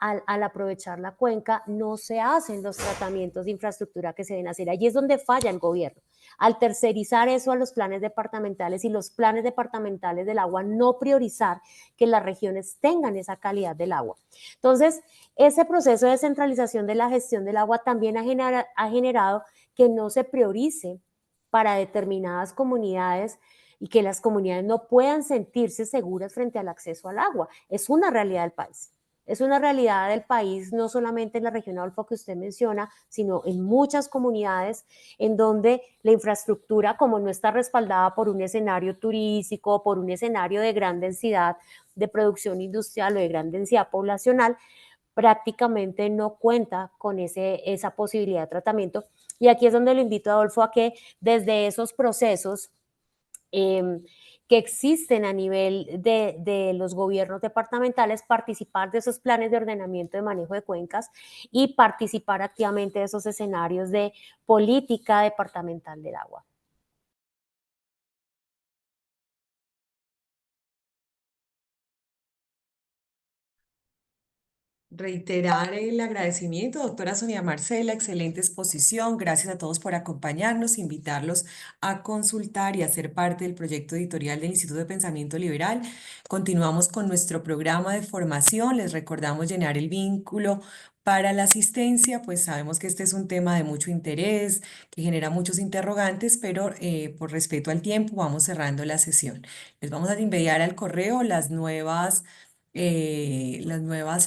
al aprovechar la cuenca no se hacen los tratamientos de infraestructura que se deben hacer. Allí es donde falla el gobierno. Al tercerizar eso a los planes departamentales y los planes departamentales del agua no priorizar que las regiones tengan esa calidad del agua. Entonces, ese proceso de descentralización de la gestión del agua también ha generado que no se priorice para determinadas comunidades y que las comunidades no puedan sentirse seguras frente al acceso al agua. Es una realidad del país. Es una realidad del país, no solamente en la región Adolfo que usted menciona, sino en muchas comunidades en donde la infraestructura, como no está respaldada por un escenario turístico, por un escenario de gran densidad de producción industrial o de gran densidad poblacional, prácticamente no cuenta con esa posibilidad de tratamiento. Y aquí es donde lo invito, Adolfo, a que desde esos procesos que existen a nivel de los gobiernos departamentales, participar de esos planes de ordenamiento de manejo de cuencas y participar activamente de esos escenarios de política departamental del agua. Reiterar el agradecimiento, doctora Sonia Marcela, excelente exposición. Gracias a todos por acompañarnos, invitarlos a consultar y a ser parte del proyecto editorial del Instituto de Pensamiento Liberal. Continuamos con nuestro programa de formación. Les recordamos llenar el vínculo para la asistencia, pues sabemos que este es un tema de mucho interés, que genera muchos interrogantes, pero por respeto al tiempo vamos cerrando la sesión. Les vamos a enviar al correo las nuevas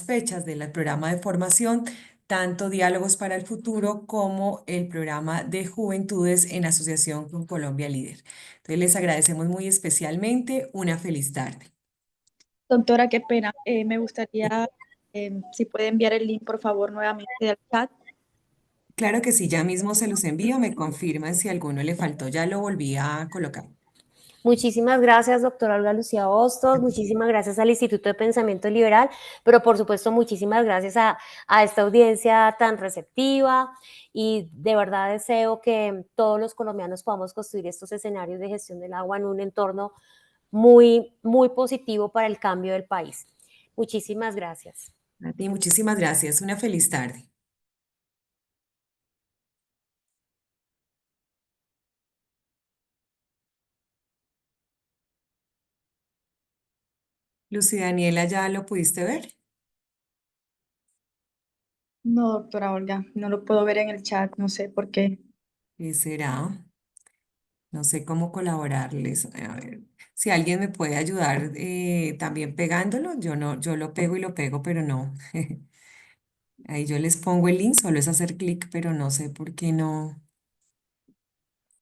fechas del programa de formación, tanto Diálogos para el Futuro como el programa de Juventudes en asociación con Colombia Líder. Entonces les agradecemos muy especialmente. Una feliz tarde. Doctora, qué pena. Me gustaría, si puede enviar el link, por favor, nuevamente al chat. Claro que sí, ya mismo se los envío, me confirman si alguno le faltó, ya lo volví a colocar. Muchísimas gracias, doctora Olga Lucía Hostos, muchísimas gracias al Instituto de Pensamiento Liberal, pero por supuesto muchísimas gracias a esta audiencia tan receptiva y de verdad deseo que todos los colombianos podamos construir estos escenarios de gestión del agua en un entorno muy, muy positivo para el cambio del país. Muchísimas gracias. A ti, muchísimas gracias. Una feliz tarde. Lucy Daniela, ¿ya lo pudiste ver? No, doctora Olga, no lo puedo ver en el chat, no sé por qué. ¿Qué será? No sé cómo colaborarles. A ver, si alguien me puede ayudar también pegándolo, yo no, yo lo pego y lo pego, pero no. Ahí yo les pongo el link, solo es hacer clic, pero no sé por qué no.